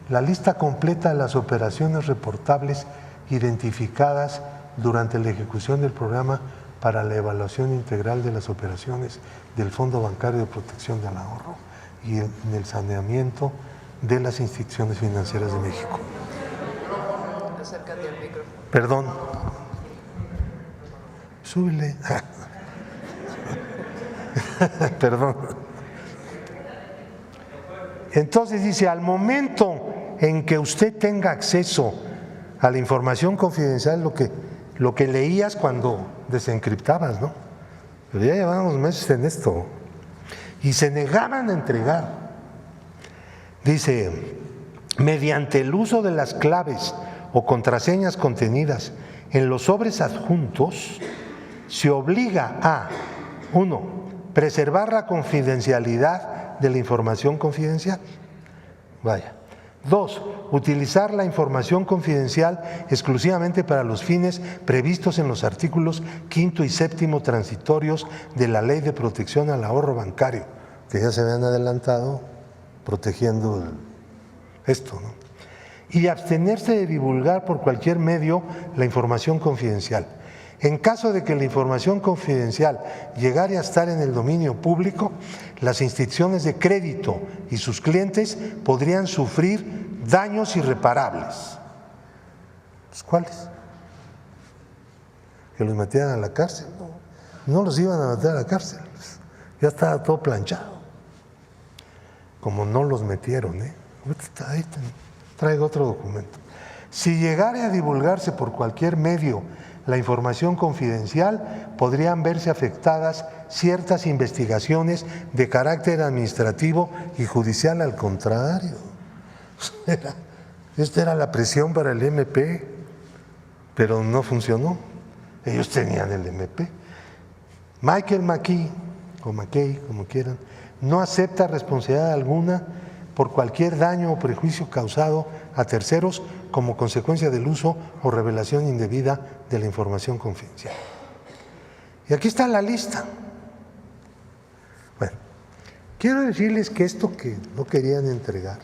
la lista completa de las operaciones reportables identificadas durante la ejecución del programa para la evaluación integral de las operaciones del Fondo Bancario de Protección del Ahorro y en el saneamiento de las instituciones financieras de México. Acércate al micrófono. Perdón. Súbele. Perdón. Entonces dice, al momento en que usted tenga acceso a la información confidencial, lo que leías cuando desencriptabas, ¿no? Pero ya llevábamos meses en esto y se negaban a entregar. Dice, mediante el uso de las claves o contraseñas contenidas en los sobres adjuntos, se obliga a, 1, preservar la confidencialidad de la información confidencial. Vaya. 2, utilizar la información confidencial exclusivamente para los fines previstos en los artículos 5 y 7 transitorios de la Ley de Protección al Ahorro Bancario, que ya se habían adelantado protegiendo esto, ¿no? Y abstenerse de divulgar por cualquier medio la información confidencial. En caso de que la información confidencial llegara a estar en el dominio público, las instituciones de crédito y sus clientes podrían sufrir daños irreparables. ¿Pues cuáles? ¿Que los metieran a la cárcel? No los iban a meter a la cárcel, ya estaba todo planchado. Como no los metieron, ahí traigo otro documento. Si llegara a divulgarse por cualquier medio la información confidencial, podrían verse afectadas ciertas investigaciones de carácter administrativo y judicial. Al contrario, esta era la presión para el MP, pero no funcionó. Ellos tenían el MP. Michael McKay, o McKay, como quieran, no acepta responsabilidad alguna por cualquier daño o prejuicio causado a terceros como consecuencia del uso o revelación indebida de la información confidencial. Y aquí está la lista. Bueno, quiero decirles que esto que no querían entregar,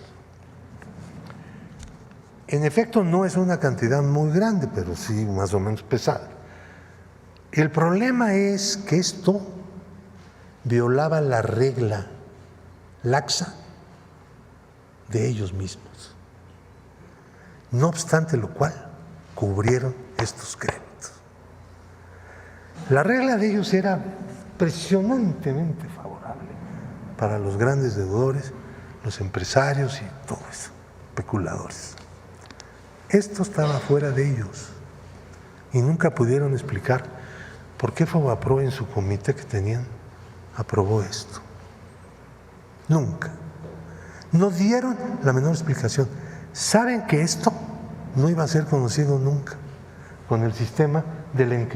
en efecto no es una cantidad muy grande, pero sí más o menos pesada. El problema es que esto violaba la regla laxa de ellos mismos. No obstante lo cual, cubrieron estos créditos. La regla de ellos era impresionantemente favorable para los grandes deudores, los empresarios y todo eso, especuladores. Esto estaba fuera de ellos y nunca pudieron explicar por qué Fobaproa en su comité que tenían aprobó esto. Nunca. No dieron la menor explicación. Saben que esto no iba a ser conocido nunca con el sistema del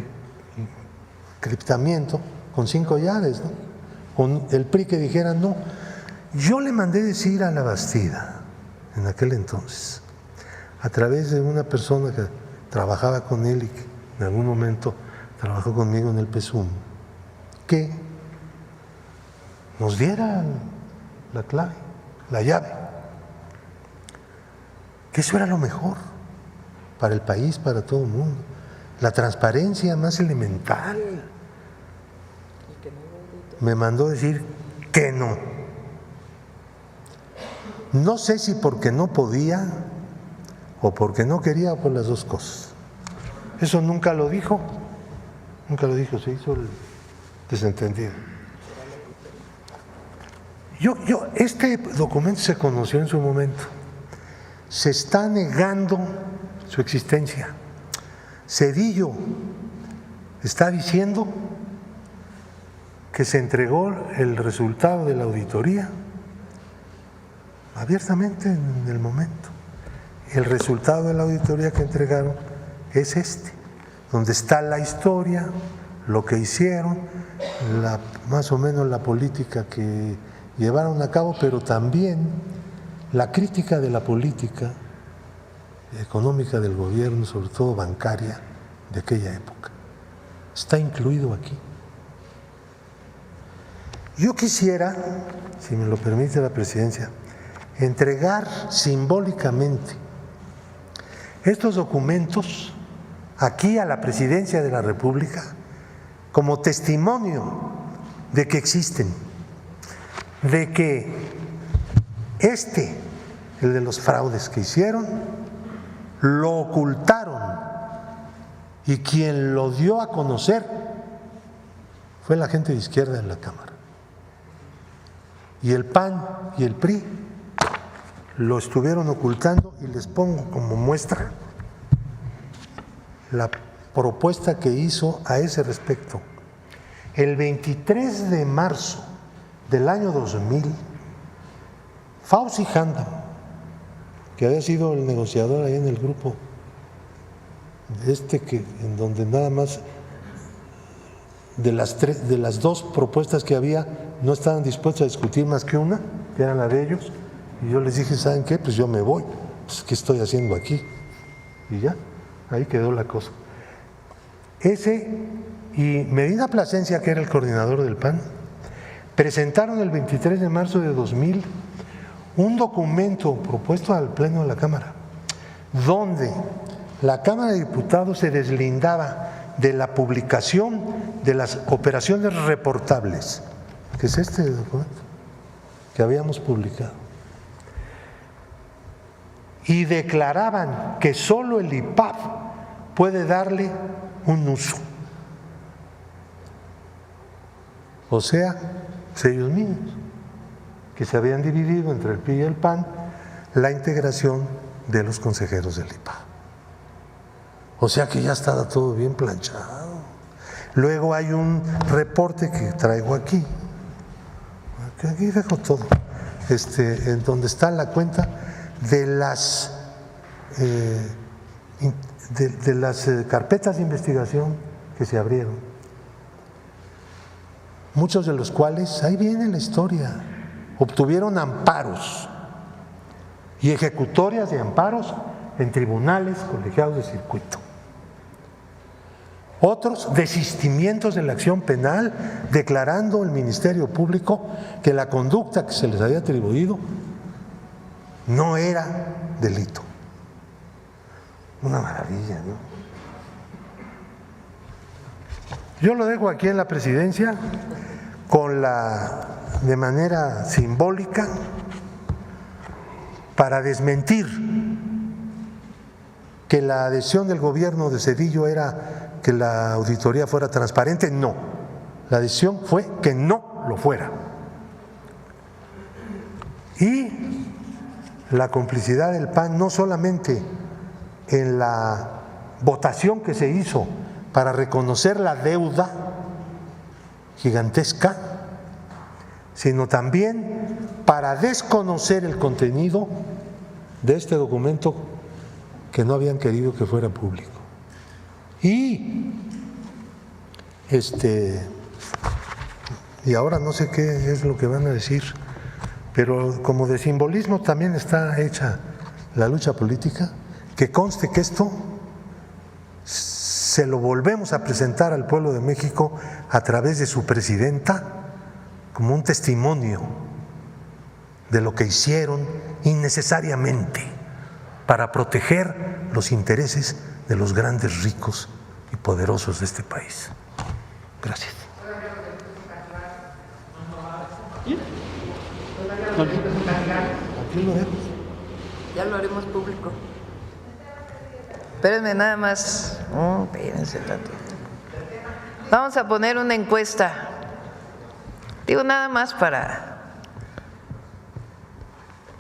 encriptamiento con 5 llaves, ¿no? Con el PRI que dijera no. Yo le mandé decir a la Bastida en aquel entonces, a través de una persona que trabajaba con él y que en algún momento trabajó conmigo en el PSUM, que nos diera la clave, la llave, que eso era lo mejor para el país, para todo el mundo. La transparencia más elemental. Me mandó decir que no. No sé si porque no podía o porque no quería o por las dos cosas. Eso nunca lo dijo, se hizo el desentendido. Este documento se conoció en su momento. Se está negando su existencia. Zedillo está diciendo que se entregó el resultado de la auditoría abiertamente en el momento. El resultado de la auditoría que entregaron es este, donde está la historia, lo que hicieron, más o menos la política que llevaron a cabo, pero también la crítica de la política económica del gobierno, sobre todo bancaria, de aquella época. Está incluido aquí. Yo quisiera, si me lo permite la presidencia, entregar simbólicamente estos documentos aquí a la Presidencia de la República como testimonio de que existen, de que el de los fraudes que hicieron, lo ocultaron y quien lo dio a conocer fue la gente de izquierda en la Cámara. Y el PAN y el PRI lo estuvieron ocultando y les pongo como muestra la propuesta que hizo a ese respecto. El 23 de marzo del año 2000, Fauzi Handam, que había sido el negociador ahí en el grupo, en donde nada más de las dos propuestas que había, no estaban dispuestos a discutir más que una, que era la de ellos, y yo les dije, ¿saben qué? Pues yo me voy, pues ¿qué estoy haciendo aquí? Y ya, ahí quedó la cosa. Y Medina Plasencia, que era el coordinador del PAN, presentaron el 23 de marzo de 2000 un documento propuesto al Pleno de la Cámara, donde la Cámara de Diputados se deslindaba de la publicación de las operaciones reportables, que es este documento que habíamos publicado, y declaraban que solo el IPAB puede darle un uso. O sea, ellos mismos, que se habían dividido entre el PRI y el PAN la integración de los consejeros del IPAB. O sea que ya estaba todo bien planchado. Luego hay un reporte que traigo aquí dejo todo, en donde está la cuenta de las carpetas de investigación que se abrieron, muchos de los cuales, ahí viene la historia, obtuvieron amparos y ejecutorias de amparos en tribunales colegiados de circuito. Otros desistimientos de la acción penal, declarando el Ministerio Público que la conducta que se les había atribuido no era delito. Una maravilla, ¿no? Yo lo dejo aquí en la presidencia de manera simbólica para desmentir que la adhesión del gobierno de Zedillo era que la auditoría fuera transparente. No, la decisión fue que no lo fuera. Y la complicidad del PAN no solamente en la votación que se hizo para reconocer la deuda gigantesca, sino también para desconocer el contenido de este documento que no habían querido que fuera público. Y ahora no sé qué es lo que van a decir, pero como de simbolismo también está hecha la lucha política, que conste que esto se lo volvemos a presentar al pueblo de México a través de su presidenta como un testimonio de lo que hicieron innecesariamente para proteger los intereses de los grandes ricos y poderosos de este país. Gracias. Aquí lo haremos. Ya lo haremos público. Espérenme nada más. Espérense tantito. Vamos a poner una encuesta. Digo nada más para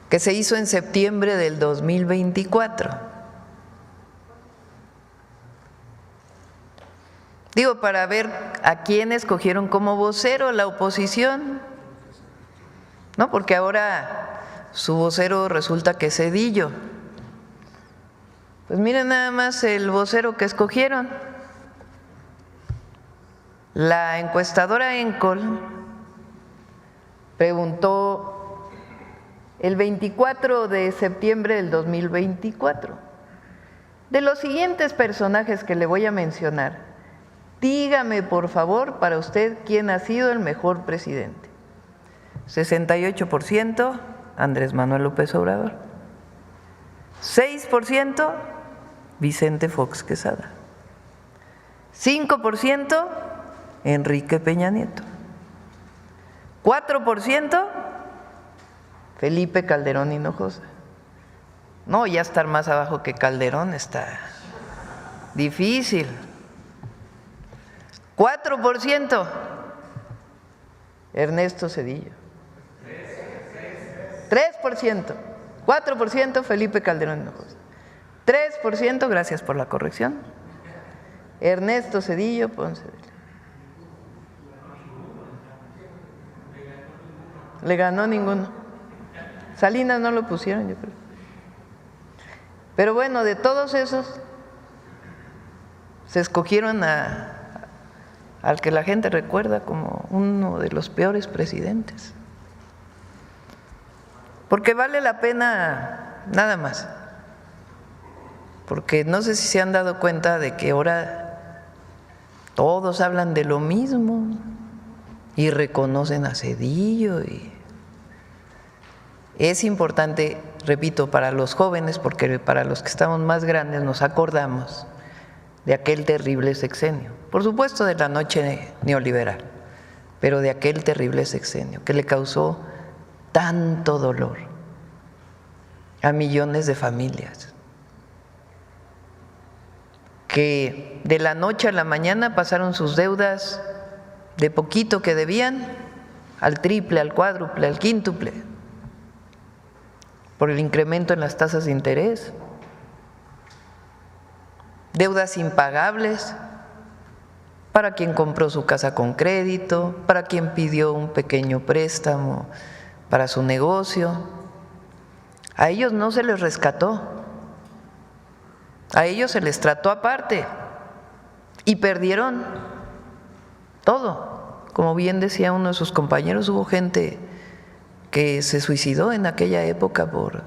que se hizo en septiembre del 2024. Digo, para ver a quién escogieron como vocero la oposición, ¿no? Porque ahora su vocero resulta que es Zedillo. Pues miren nada más el vocero que escogieron. La encuestadora Encol preguntó el 24 de septiembre del 2024, de los siguientes personajes que le voy a mencionar, dígame por favor para usted quién ha sido el mejor presidente. 68% Andrés Manuel López Obrador, 6% Vicente Fox Quesada, 5% Enrique Peña Nieto, 4% Felipe Calderón Hinojosa. No, ya estar más abajo que Calderón está difícil. 4% Ernesto Zedillo. 3%, 4% Felipe Calderón Hinojosa. 3%, gracias por la corrección, Ernesto Zedillo Ponce de León. Le ganó ninguno. Salinas no lo pusieron, yo creo. Pero bueno, de todos esos se escogieron al que la gente recuerda como uno de los peores presidentes. Porque vale la pena nada más. Porque no sé si se han dado cuenta de que ahora todos hablan de lo mismo y reconocen a Zedillo. Y es importante, repito, para los jóvenes, porque para los que estamos más grandes nos acordamos de aquel terrible sexenio, por supuesto de la noche neoliberal, pero de aquel terrible sexenio que le causó tanto dolor a millones de familias, que de la noche a la mañana pasaron sus deudas de poquito que debían al triple, al cuádruple, al quíntuple, por el incremento en las tasas de interés, deudas impagables para quien compró su casa con crédito, para quien pidió un pequeño préstamo para su negocio. A ellos no se les rescató, a ellos se les trató aparte y perdieron todo. Como bien decía uno de sus compañeros, hubo gente que se suicidó en aquella época por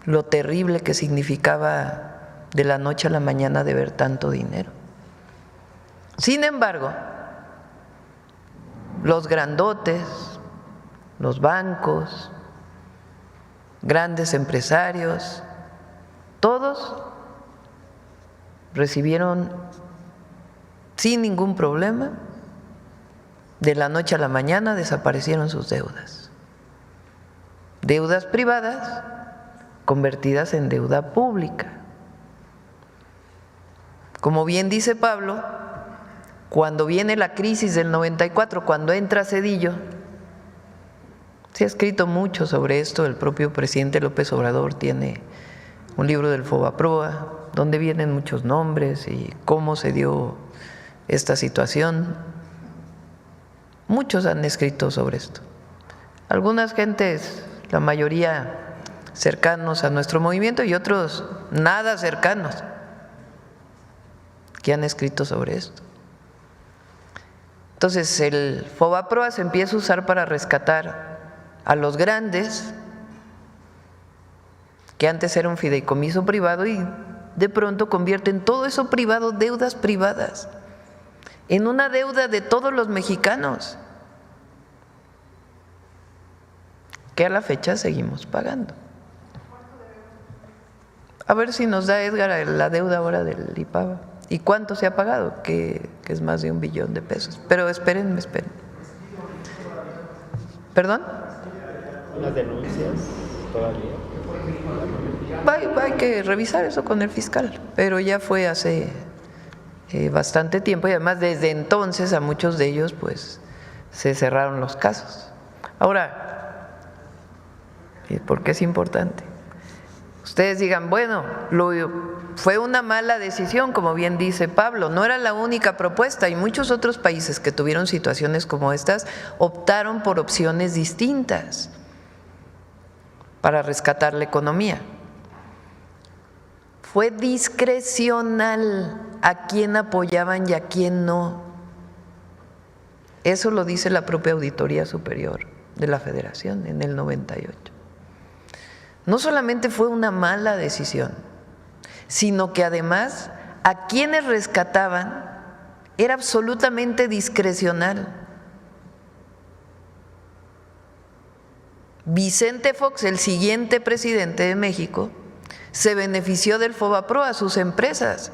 lo terrible que significaba de la noche a la mañana de ver tanto dinero. Sin embargo, los grandotes, los bancos, grandes empresarios, todos recibieron sin ningún problema, de la noche a la mañana desaparecieron sus deudas. Deudas privadas convertidas en deuda pública. Como bien dice Pablo, cuando viene la crisis del 94, cuando entra Zedillo, se ha escrito mucho sobre esto, el propio presidente López Obrador tiene un libro del Fobaproa, donde vienen muchos nombres y cómo se dio esta situación. Muchos han escrito sobre esto. Algunas gentes, la mayoría cercanos a nuestro movimiento y otros nada cercanos, que han escrito sobre esto. Entonces el Fobaproa se empieza a usar para rescatar a los grandes, que antes era un fideicomiso privado y de pronto convierten todo eso privado, deudas privadas, en una deuda de todos los mexicanos, que a la fecha seguimos pagando. A ver si nos da Edgar la deuda ahora del IPAVA. ¿Y cuánto se ha pagado? Que es más de $1 billón. Pero espérenme. ¿Perdón? ¿Las denuncias todavía? Hay que revisar eso con el fiscal, pero ya fue hace bastante tiempo y además desde entonces a muchos de ellos pues se cerraron los casos. Ahora, ¿por qué es importante? Ustedes digan, bueno, fue una mala decisión, como bien dice Pablo, no era la única propuesta y muchos otros países que tuvieron situaciones como estas optaron por opciones distintas para rescatar la economía. Fue discrecional a quién apoyaban y a quién no. Eso lo dice la propia Auditoría Superior de la Federación en el 98. No solamente fue una mala decisión, sino que además a quienes rescataban era absolutamente discrecional. Vicente Fox, el siguiente presidente de México, se benefició del FOBAPROA a sus empresas,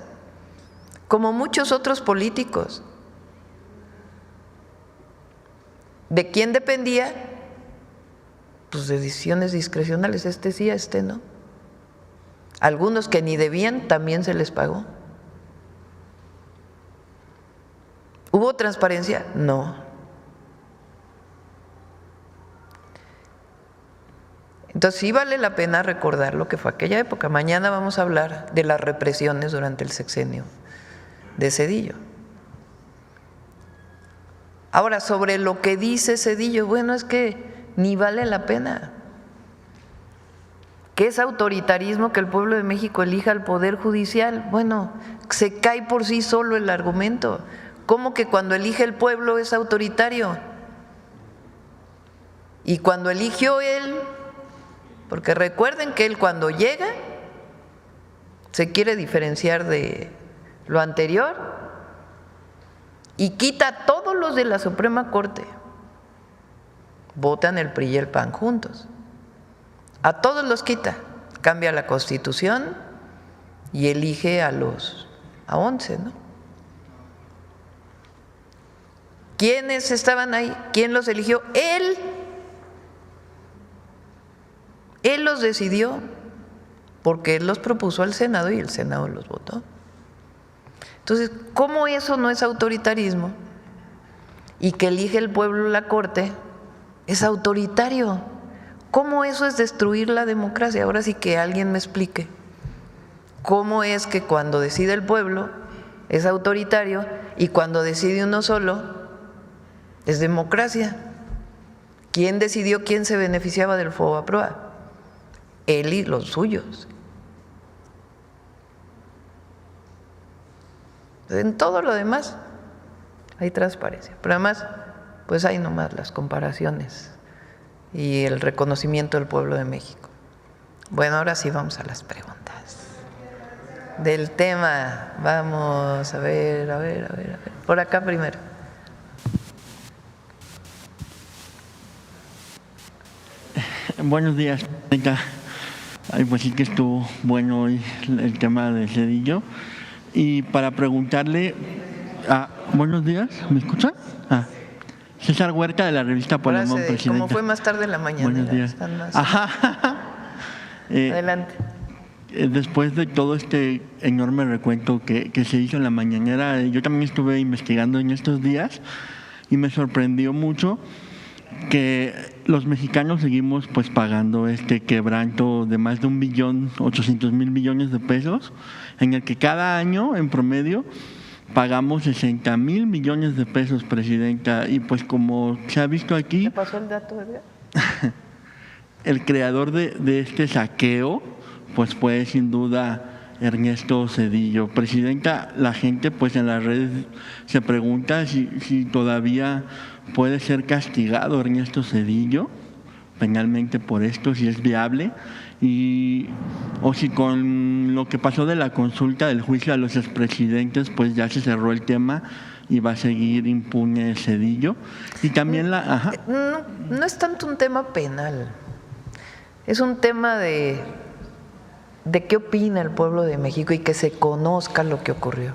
como muchos otros políticos. ¿De quién dependía? Pues de decisiones discrecionales, este sí, este no. Algunos que ni debían también se les pagó. ¿Hubo transparencia? No. Entonces sí vale la pena recordar lo que fue aquella época. Mañana vamos a hablar de las represiones durante el sexenio de Zedillo. Ahora, sobre lo que dice Zedillo, bueno, es que ni vale la pena. ¿Qué es autoritarismo que el pueblo de México elija al Poder Judicial? Bueno, se cae por sí solo el argumento. ¿Cómo que cuando elige el pueblo es autoritario? Y cuando eligió él, porque recuerden que él cuando llega se quiere diferenciar de lo anterior y quita a todos los de la Suprema Corte. Votan el PRI y el PAN juntos. A todos los quita, cambia la Constitución y elige a 11, ¿no? ¿Quiénes estaban ahí? ¿Quién los eligió? Él. Él los decidió porque él los propuso al Senado y el Senado los votó. Entonces, ¿cómo eso no es autoritarismo? Y que elige el pueblo la Corte es autoritario. ¿Cómo eso es destruir la democracia? Ahora sí que alguien me explique. ¿Cómo es que cuando decide el pueblo es autoritario y cuando decide uno solo es democracia? ¿Quién decidió quién se beneficiaba del FOBAPROA? Él y los suyos. En todo lo demás hay transparencia, pero además pues hay nomás las comparaciones y el reconocimiento del pueblo de México. Bueno, ahora sí vamos a las preguntas del tema. Vamos a ver. Por acá primero. Buenos días, señorita. Ay, pues sí que estuvo bueno hoy el tema de Zedillo. Y para preguntarle, buenos días, ¿me escucha? César Huerta de la revista Polemón, presidenta. Como fue más tarde en la mañana. Buenos días. Adelante. Después de todo este enorme recuento que se hizo en la mañanera, yo también estuve investigando en estos días y me sorprendió mucho que los mexicanos seguimos pues pagando este quebranto de más de 1.800.000 millones de pesos, en el que cada año en promedio pagamos 60,000 millones de pesos, presidenta, y pues como se ha visto aquí… ¿Qué pasó el dato, verdad? El creador de este saqueo pues fue sin duda Ernesto Zedillo. Presidenta, la gente pues en las redes se pregunta si todavía puede ser castigado Ernesto Zedillo penalmente por esto, si es viable, o si con lo que pasó de la consulta del juicio a los expresidentes pues ya se cerró el tema y va a seguir impune Zedillo. Y también No es tanto un tema penal, es un tema de de qué opina el pueblo de México y que se conozca lo que ocurrió.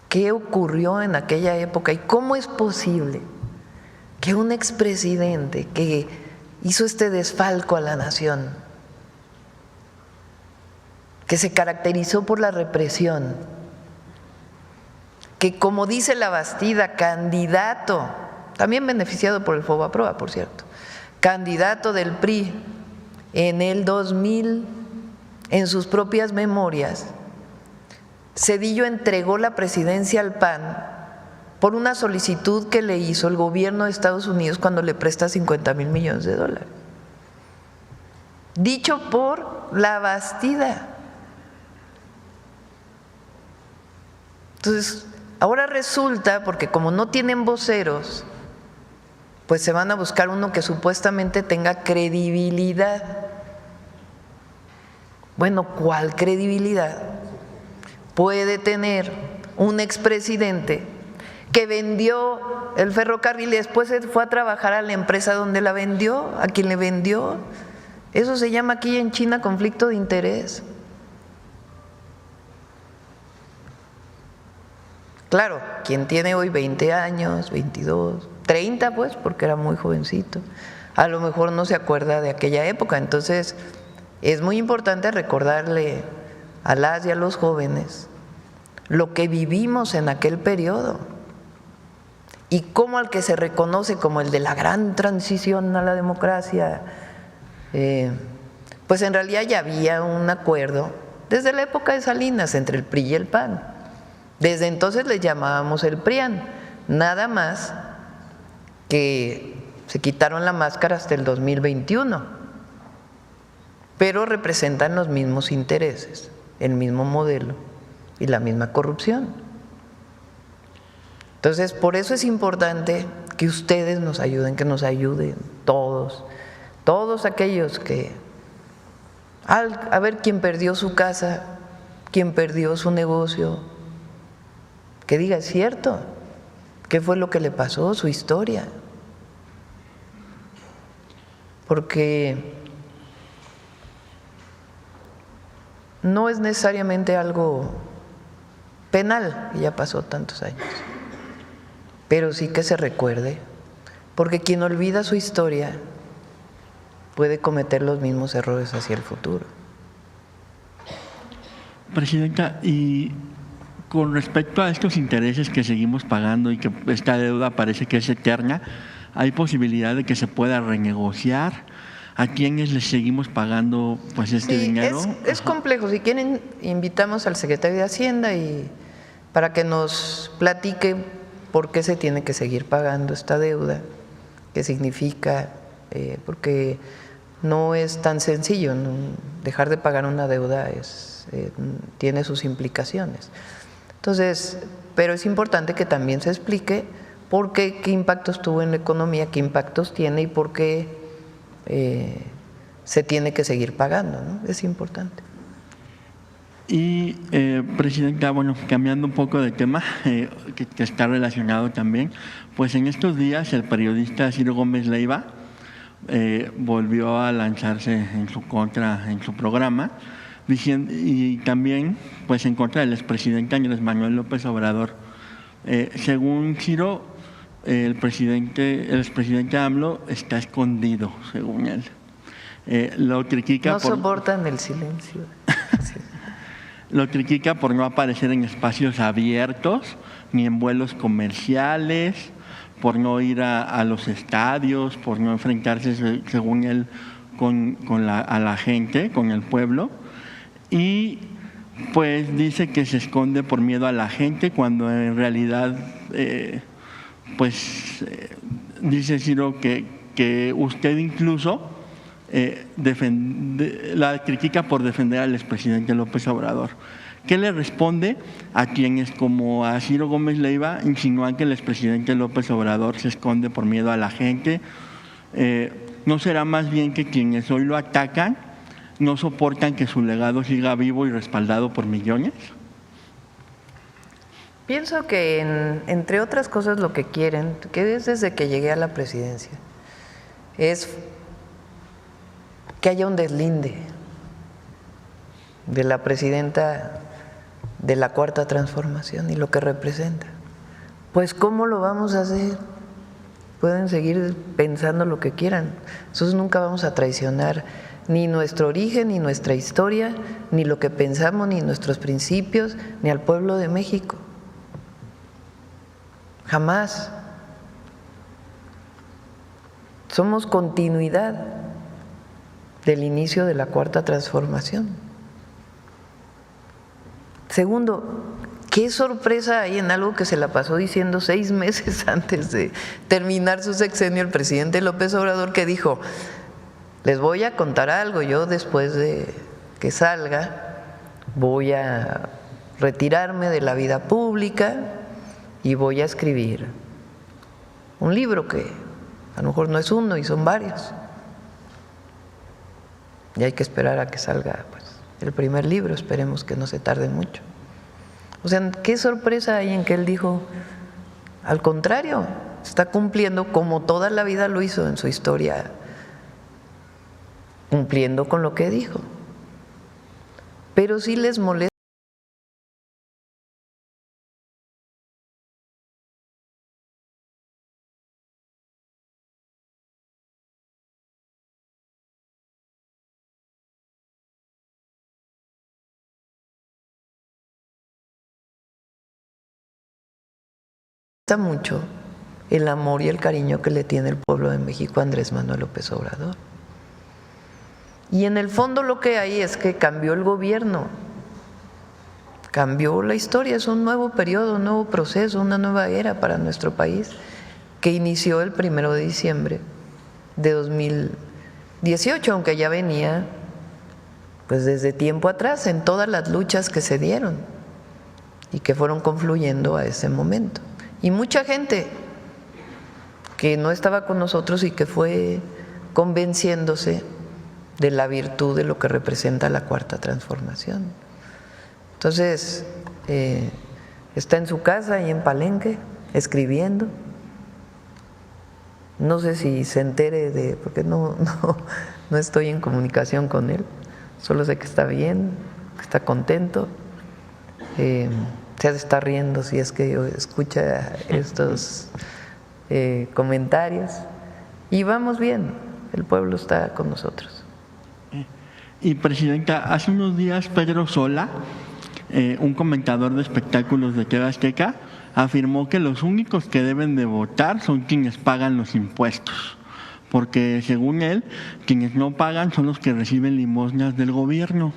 ¿Qué ocurrió en aquella época y cómo es posible que un expresidente que hizo este desfalco a la nación, que se caracterizó por la represión, que como dice la Bastida, candidato, también beneficiado por el FOBAPROA, por cierto, candidato del PRI en el 2000, en sus propias memorias, Zedillo entregó la presidencia al PAN por una solicitud que le hizo el gobierno de Estados Unidos cuando le presta $50,000 millones. Dicho por la Bastida. Entonces, ahora resulta, porque como no tienen voceros, pues se van a buscar uno que supuestamente tenga credibilidad. Bueno, ¿cuál credibilidad puede tener un expresidente que vendió el ferrocarril y después se fue a trabajar a la empresa donde la vendió, a quien le vendió? Eso se llama aquí en China conflicto de interés. Claro, quien tiene hoy 20 años, 22, 30 pues, porque era muy jovencito, a lo mejor no se acuerda de aquella época. Entonces, es muy importante recordarle a las y a los jóvenes lo que vivimos en aquel periodo y cómo al que se reconoce como el de la gran transición a la democracia, pues en realidad ya había un acuerdo desde la época de Salinas entre el PRI y el PAN. Desde entonces les llamábamos el PRIAN, nada más que se quitaron la máscara hasta el 2021, pero representan los mismos intereses, el mismo modelo y la misma corrupción. Entonces, por eso es importante que ustedes nos ayuden, que nos ayuden todos aquellos que, a ver quién perdió su casa, quién perdió su negocio, que diga, es cierto, qué fue lo que le pasó, su historia. Porque no es necesariamente algo penal, que ya pasó tantos años, pero sí que se recuerde, porque quien olvida su historia puede cometer los mismos errores hacia el futuro. Presidenta, y con respecto a estos intereses que seguimos pagando y que esta deuda parece que es eterna, ¿hay posibilidad de que se pueda renegociar? ¿A quiénes les seguimos pagando pues este dinero? Es complejo. Si quieren, invitamos al secretario de Hacienda y para que nos platique por qué se tiene que seguir pagando esta deuda, qué significa, porque no es tan sencillo, ¿no? Dejar de pagar una deuda tiene sus implicaciones. Entonces, pero es importante que también se explique por qué impactos tuvo en la economía, qué impactos tiene y por qué se tiene que seguir pagando, ¿no? Es importante. Y, Presidenta, bueno, cambiando un poco de tema, que está relacionado también, pues en estos días el periodista Ciro Gómez Leiva volvió a lanzarse en su contra en su programa, diciendo, y también pues en contra del expresidente Andrés Manuel López Obrador. Según Ciro, el expresidente AMLO está escondido, según él. Lo critica no soportan el silencio. Lo critica por no aparecer en espacios abiertos, ni en vuelos comerciales, por no ir a los estadios, por no enfrentarse, según él, a la gente, con el pueblo. Y pues dice que se esconde por miedo a la gente, cuando en realidad, dice Ciro que usted incluso la critica por defender al expresidente López Obrador. ¿Qué le responde a quienes, como a Ciro Gómez Leiva, insinúan que el expresidente López Obrador se esconde por miedo a la gente? ¿No será más bien que quienes hoy lo atacan no soportan que su legado siga vivo y respaldado por millones? Pienso que, entre otras cosas, lo que quieren, que es desde que llegué a la presidencia, es que haya un deslinde de la presidenta de la Cuarta Transformación y lo que representa. Pues ¿cómo lo vamos a hacer? Pueden seguir pensando lo que quieran. Nosotros nunca vamos a traicionar ni nuestro origen, ni nuestra historia, ni lo que pensamos, ni nuestros principios, ni al pueblo de México. Jamás. Somos continuidad del inicio de la Cuarta Transformación. Segundo, qué sorpresa hay en algo que se la pasó diciendo 6 meses antes de terminar su sexenio el presidente López Obrador, que dijo: les voy a contar algo, yo después de que salga voy a retirarme de la vida pública y voy a escribir un libro que a lo mejor no es uno y son varios. Y hay que esperar a que salga pues el primer libro, esperemos que no se tarde mucho. O sea, qué sorpresa hay en que él dijo, al contrario, está cumpliendo como toda la vida lo hizo en su historia, cumpliendo con lo que dijo. Pero sí les molesta mucho el amor y el cariño que le tiene el pueblo de México a Andrés Manuel López Obrador. Y en el fondo lo que hay es que cambió el gobierno, cambió la historia, es un nuevo periodo, un nuevo proceso, una nueva era para nuestro país, que inició el 1 de diciembre de 2018, aunque ya venía pues desde tiempo atrás en todas las luchas que se dieron y que fueron confluyendo a ese momento. Y mucha gente que no estaba con nosotros y que fue convenciéndose de la virtud de lo que representa la Cuarta Transformación. Entonces, está en su casa y en Palenque, escribiendo. No sé si se entere de, porque no estoy en comunicación con él, solo sé que está bien, que está contento. Se está riendo si es que escucha estos comentarios. Y vamos bien, el pueblo está con nosotros. Y Presidenta, hace unos días Pedro Sola, un comentador de espectáculos de TV Azteca, afirmó que los únicos que deben de votar son quienes pagan los impuestos, porque según él, quienes no pagan son los que reciben limosnas del gobierno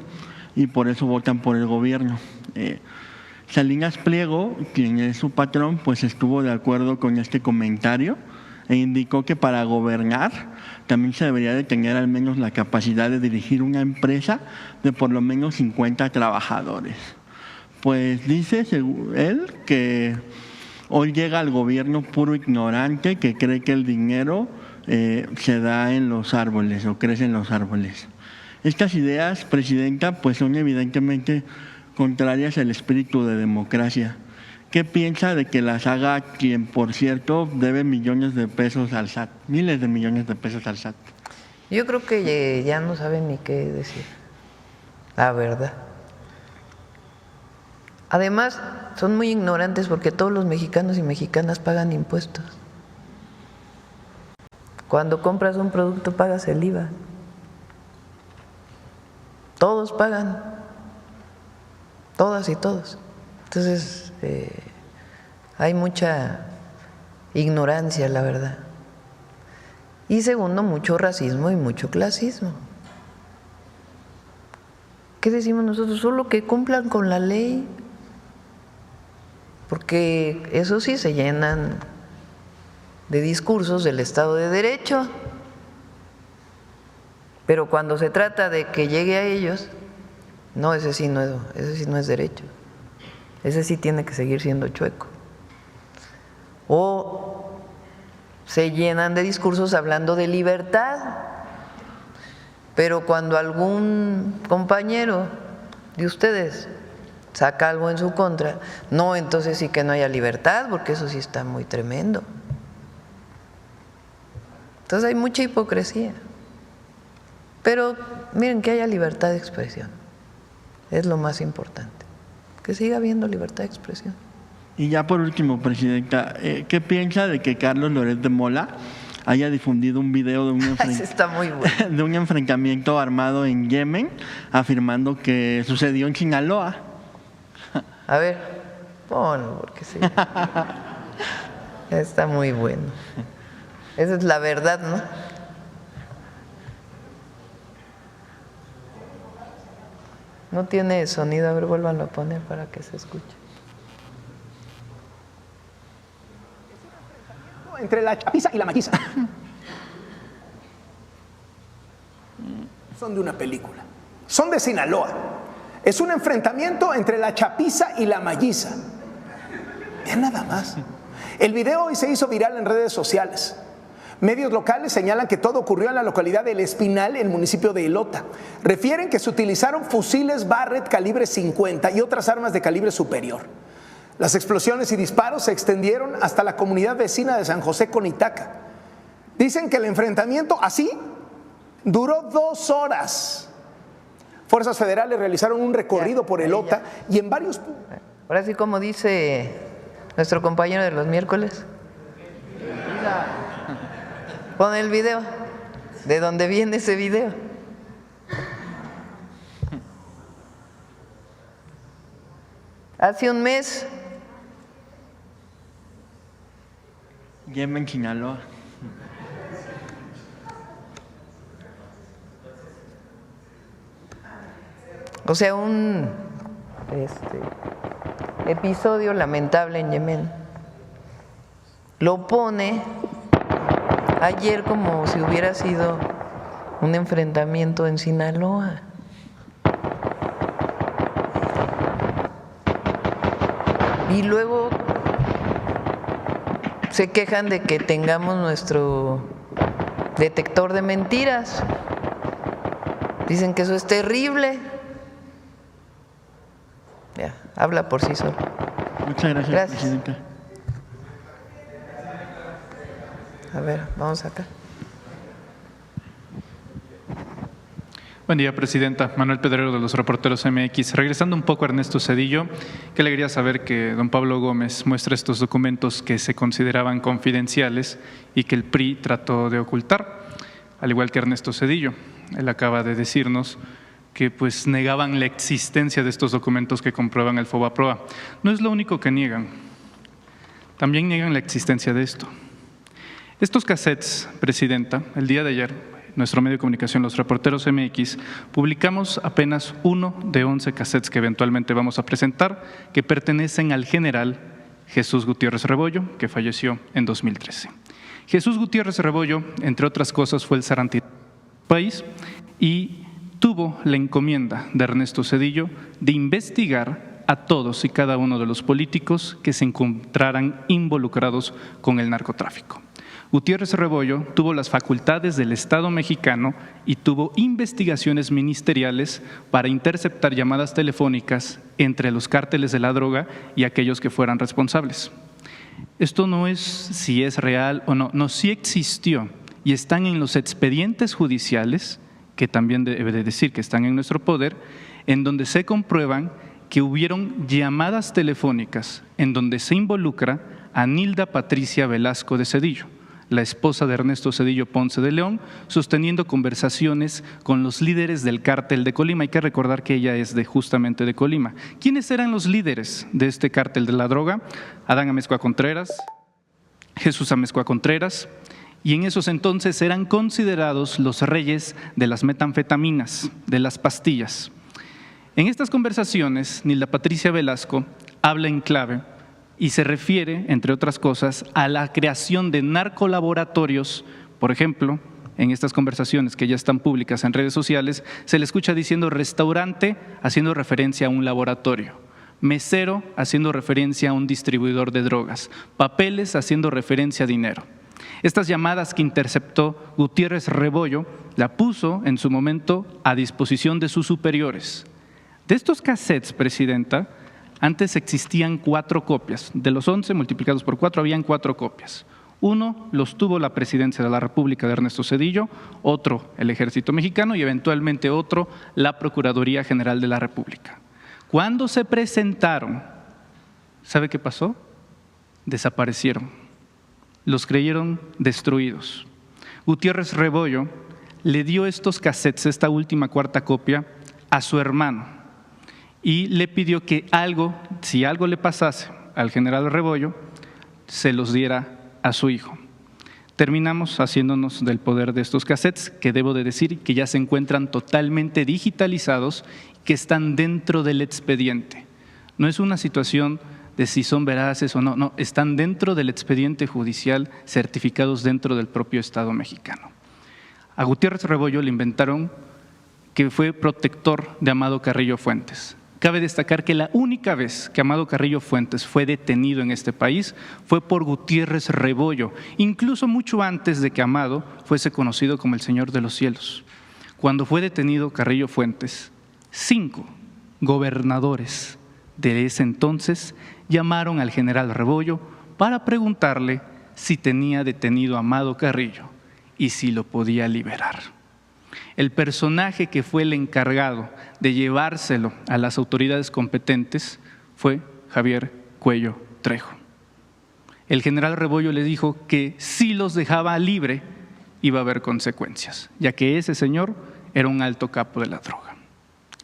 y por eso votan por el gobierno. Salinas Pliego, quien es su patrón, pues estuvo de acuerdo con este comentario e indicó que para gobernar también se debería de tener al menos la capacidad de dirigir una empresa de por lo menos 50 trabajadores. Pues dice él que hoy llega al gobierno puro ignorante que cree que el dinero se da en los árboles o crece en los árboles. Estas ideas, Presidenta, pues son evidentemente contrarias al espíritu de democracia. ¿Qué piensa de que las haga quien, por cierto, debe millones de pesos al SAT, miles de millones de pesos al SAT? Yo creo que ya no saben ni qué decir, la verdad. Además, son muy ignorantes porque todos los mexicanos y mexicanas pagan impuestos. Cuando compras un producto pagas el IVA. Todos pagan, todas y todos. Entonces, hay mucha ignorancia, la verdad. Y segundo, mucho racismo y mucho clasismo. ¿Qué decimos nosotros? Solo que cumplan con la ley, porque eso sí se llenan de discursos del Estado de Derecho, pero cuando se trata de que llegue a ellos, no, ese sí no es derecho. Ese sí tiene que seguir siendo chueco. O se llenan de discursos hablando de libertad, pero cuando algún compañero de ustedes saca algo en su contra, no, entonces sí que no haya libertad, porque eso sí está muy tremendo. Entonces hay mucha hipocresía. Pero miren, que haya libertad de expresión. es lo más importante, que siga habiendo libertad de expresión. Y ya por último, Presidenta, ¿qué piensa de que Carlos Loret de Mola haya difundido un video de Está muy bueno. de un enfrentamiento armado en Yemen, afirmando que sucedió en Sinaloa? A ver, ponlo, porque sí. Está muy bueno. Esa es la verdad, ¿no? No tiene sonido, a ver, vuélvanlo a poner para que se escuche. Entre la chapiza y la maquiza. Son de una película. Son de Sinaloa. Es un enfrentamiento entre la chapiza y la malliza. Vean nada más. El video hoy se hizo viral en redes sociales. Medios locales señalan que todo ocurrió en la localidad de El Espinal, en el municipio de Elota. Refieren que se utilizaron fusiles Barrett calibre 50 y otras armas de calibre superior. Las explosiones y disparos se extendieron hasta la comunidad vecina de San José Conitaca. Dicen que el enfrentamiento así duró 2 horas. Fuerzas federales realizaron un recorrido por Elota y en varios puntos. Ahora sí, como dice nuestro compañero de los miércoles. Pon el video. ¿De dónde viene ese video? Hace un mes. Yemen, Sinaloa. O sea, un episodio lamentable en Yemen. Lo pone ayer como si hubiera sido un enfrentamiento en Sinaloa. Y luego se quejan de que tengamos nuestro detector de mentiras. Dicen que eso es terrible. Ya, habla por sí solo. Muchas gracias, Presidenta. A ver, vamos acá. Buen día, Presidenta. Manuel Pedrero, de los Reporteros MX. Regresando un poco a Ernesto Zedillo, qué alegría saber que don Pablo Gómez muestra estos documentos que se consideraban confidenciales y que el PRI trató de ocultar, al igual que Ernesto Zedillo. Él acaba de decirnos que pues negaban la existencia de estos documentos que comprueban el FOBAPROA. No es lo único que niegan, también niegan la existencia de esto. Estos cassettes, Presidenta, el día de ayer, nuestro medio de comunicación, los Reporteros MX, publicamos apenas 1 de 11 cassettes que eventualmente vamos a presentar, que pertenecen al general Jesús Gutiérrez Rebollo, que falleció en 2013. Jesús Gutiérrez Rebollo, entre otras cosas, fue el zarandí del país y tuvo la encomienda de Ernesto Zedillo de investigar a todos y cada uno de los políticos que se encontraran involucrados con el narcotráfico. Gutiérrez Rebollo tuvo las facultades del Estado mexicano y tuvo investigaciones ministeriales para interceptar llamadas telefónicas entre los cárteles de la droga y aquellos que fueran responsables. Esto no es si es real o no, no, sí existió y están en los expedientes judiciales, que también debe de decir que están en nuestro poder, en donde se comprueban que hubieron llamadas telefónicas en donde se involucra a Nilda Patricia Velasco de Zedillo, la esposa de Ernesto Zedillo Ponce de León, sosteniendo conversaciones con los líderes del cártel de Colima. Hay que recordar que ella es justamente de Colima. ¿Quiénes eran los líderes de este cártel de la droga? Adán Amezcua Contreras, Jesús Amezcua Contreras, y en esos entonces eran considerados los reyes de las metanfetaminas, de las pastillas. En estas conversaciones, Nilda Patricia Velasco habla en clave y se refiere, entre otras cosas, a la creación de narcolaboratorios. Por ejemplo, en estas conversaciones que ya están públicas en redes sociales, se le escucha diciendo restaurante, haciendo referencia a un laboratorio, mesero, haciendo referencia a un distribuidor de drogas, papeles, haciendo referencia a dinero. Estas llamadas que interceptó Gutiérrez Rebollo la puso en su momento a disposición de sus superiores. De estos cassettes, Presidenta, antes existían 4 copias. De los 11 multiplicados por 4 habían 4 copias. Uno los tuvo la Presidencia de la República de Ernesto Zedillo, otro el Ejército Mexicano y eventualmente otro la Procuraduría General de la República. Cuando se presentaron, ¿sabe qué pasó? Desaparecieron. Los creyeron destruidos. Gutiérrez Rebollo le dio estos cassettes, esta última cuarta copia, a su hermano y le pidió que si algo le pasase al general Rebollo, se los diera a su hijo. Terminamos haciéndonos del poder de estos cassettes, que debo de decir que ya se encuentran totalmente digitalizados, que están dentro del expediente. No es una situación de si son veraces o no, no, están dentro del expediente judicial, certificados dentro del propio Estado mexicano. A Gutiérrez Rebollo le inventaron que fue protector de Amado Carrillo Fuentes. Cabe destacar que la única vez que Amado Carrillo Fuentes fue detenido en este país fue por Gutiérrez Rebollo, incluso mucho antes de que Amado fuese conocido como el Señor de los Cielos. Cuando fue detenido Carrillo Fuentes, 5 gobernadores de ese entonces llamaron al general Rebollo para preguntarle si tenía detenido a Amado Carrillo y si lo podía liberar. El personaje que fue el encargado de llevárselo a las autoridades competentes fue Javier Cuello Trejo. El general Rebollo le dijo que si los dejaba libre iba a haber consecuencias, ya que ese señor era un alto capo de la droga.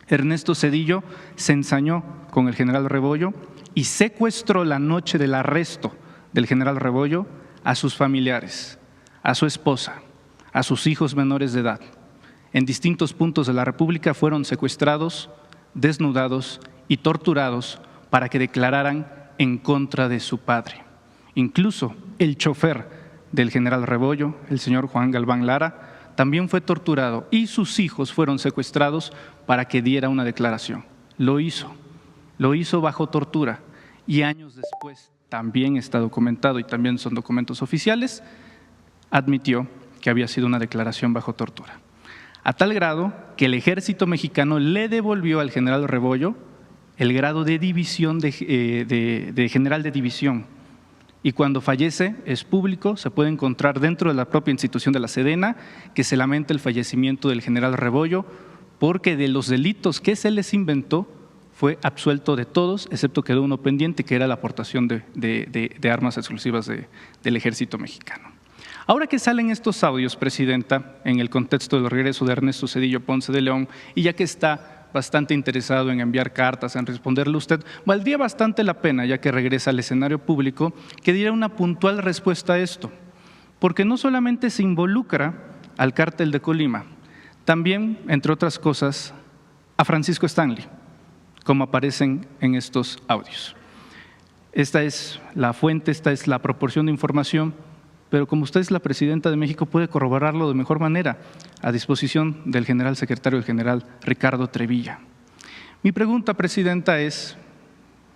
Ernesto Zedillo se ensañó con el general Rebollo y secuestró la noche del arresto del general Rebollo a sus familiares, a su esposa, a sus hijos menores de edad. En distintos puntos de la República fueron secuestrados, desnudados y torturados para que declararan en contra de su padre. Incluso el chofer del general Rebollo, el señor Juan Galván Lara, también fue torturado y sus hijos fueron secuestrados para que diera una declaración. Lo hizo bajo tortura y años después, también está documentado y también son documentos oficiales, admitió que había sido una declaración bajo tortura. A tal grado que el Ejército Mexicano le devolvió al general Rebollo el grado de división de general de división. Y cuando fallece, es público, se puede encontrar dentro de la propia institución de la Sedena que se lamenta el fallecimiento del general Rebollo porque de los delitos que se les inventó fue absuelto de todos, excepto quedó uno pendiente, que era la aportación de armas exclusivas del Ejército Mexicano. Ahora que salen estos audios, Presidenta, en el contexto del regreso de Ernesto Zedillo Ponce de León, y ya que está bastante interesado en enviar cartas, en responderle a usted, valdría bastante la pena, ya que regresa al escenario público, que diera una puntual respuesta a esto, porque no solamente se involucra al cártel de Colima, también, entre otras cosas, a Francisco Stanley, como aparecen en estos audios. Esta es la fuente, esta es la proporción de información, pero como usted es la Presidenta de México, puede corroborarlo de mejor manera a disposición del general secretario, el general Ricardo Trevilla. Mi pregunta, Presidenta, es,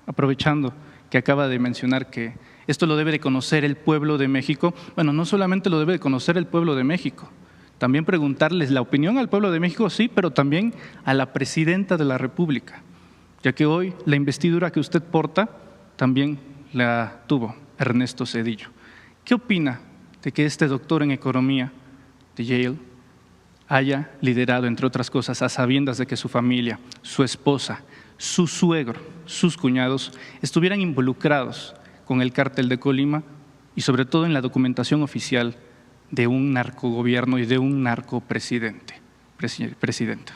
aprovechando que acaba de mencionar que esto lo debe de conocer el pueblo de México, bueno, no solamente lo debe de conocer el pueblo de México, también preguntarles la opinión al pueblo de México, sí, pero también a la Presidenta de la República, ya que hoy la investidura que usted porta también la tuvo Ernesto Zedillo. ¿Qué opina de que este doctor en economía de Yale haya liderado, entre otras cosas, a sabiendas de que su familia, su esposa, su suegro, sus cuñados estuvieran involucrados con el cártel de Colima y sobre todo en la documentación oficial de un narcogobierno y de un narcopresidente? Presidenta.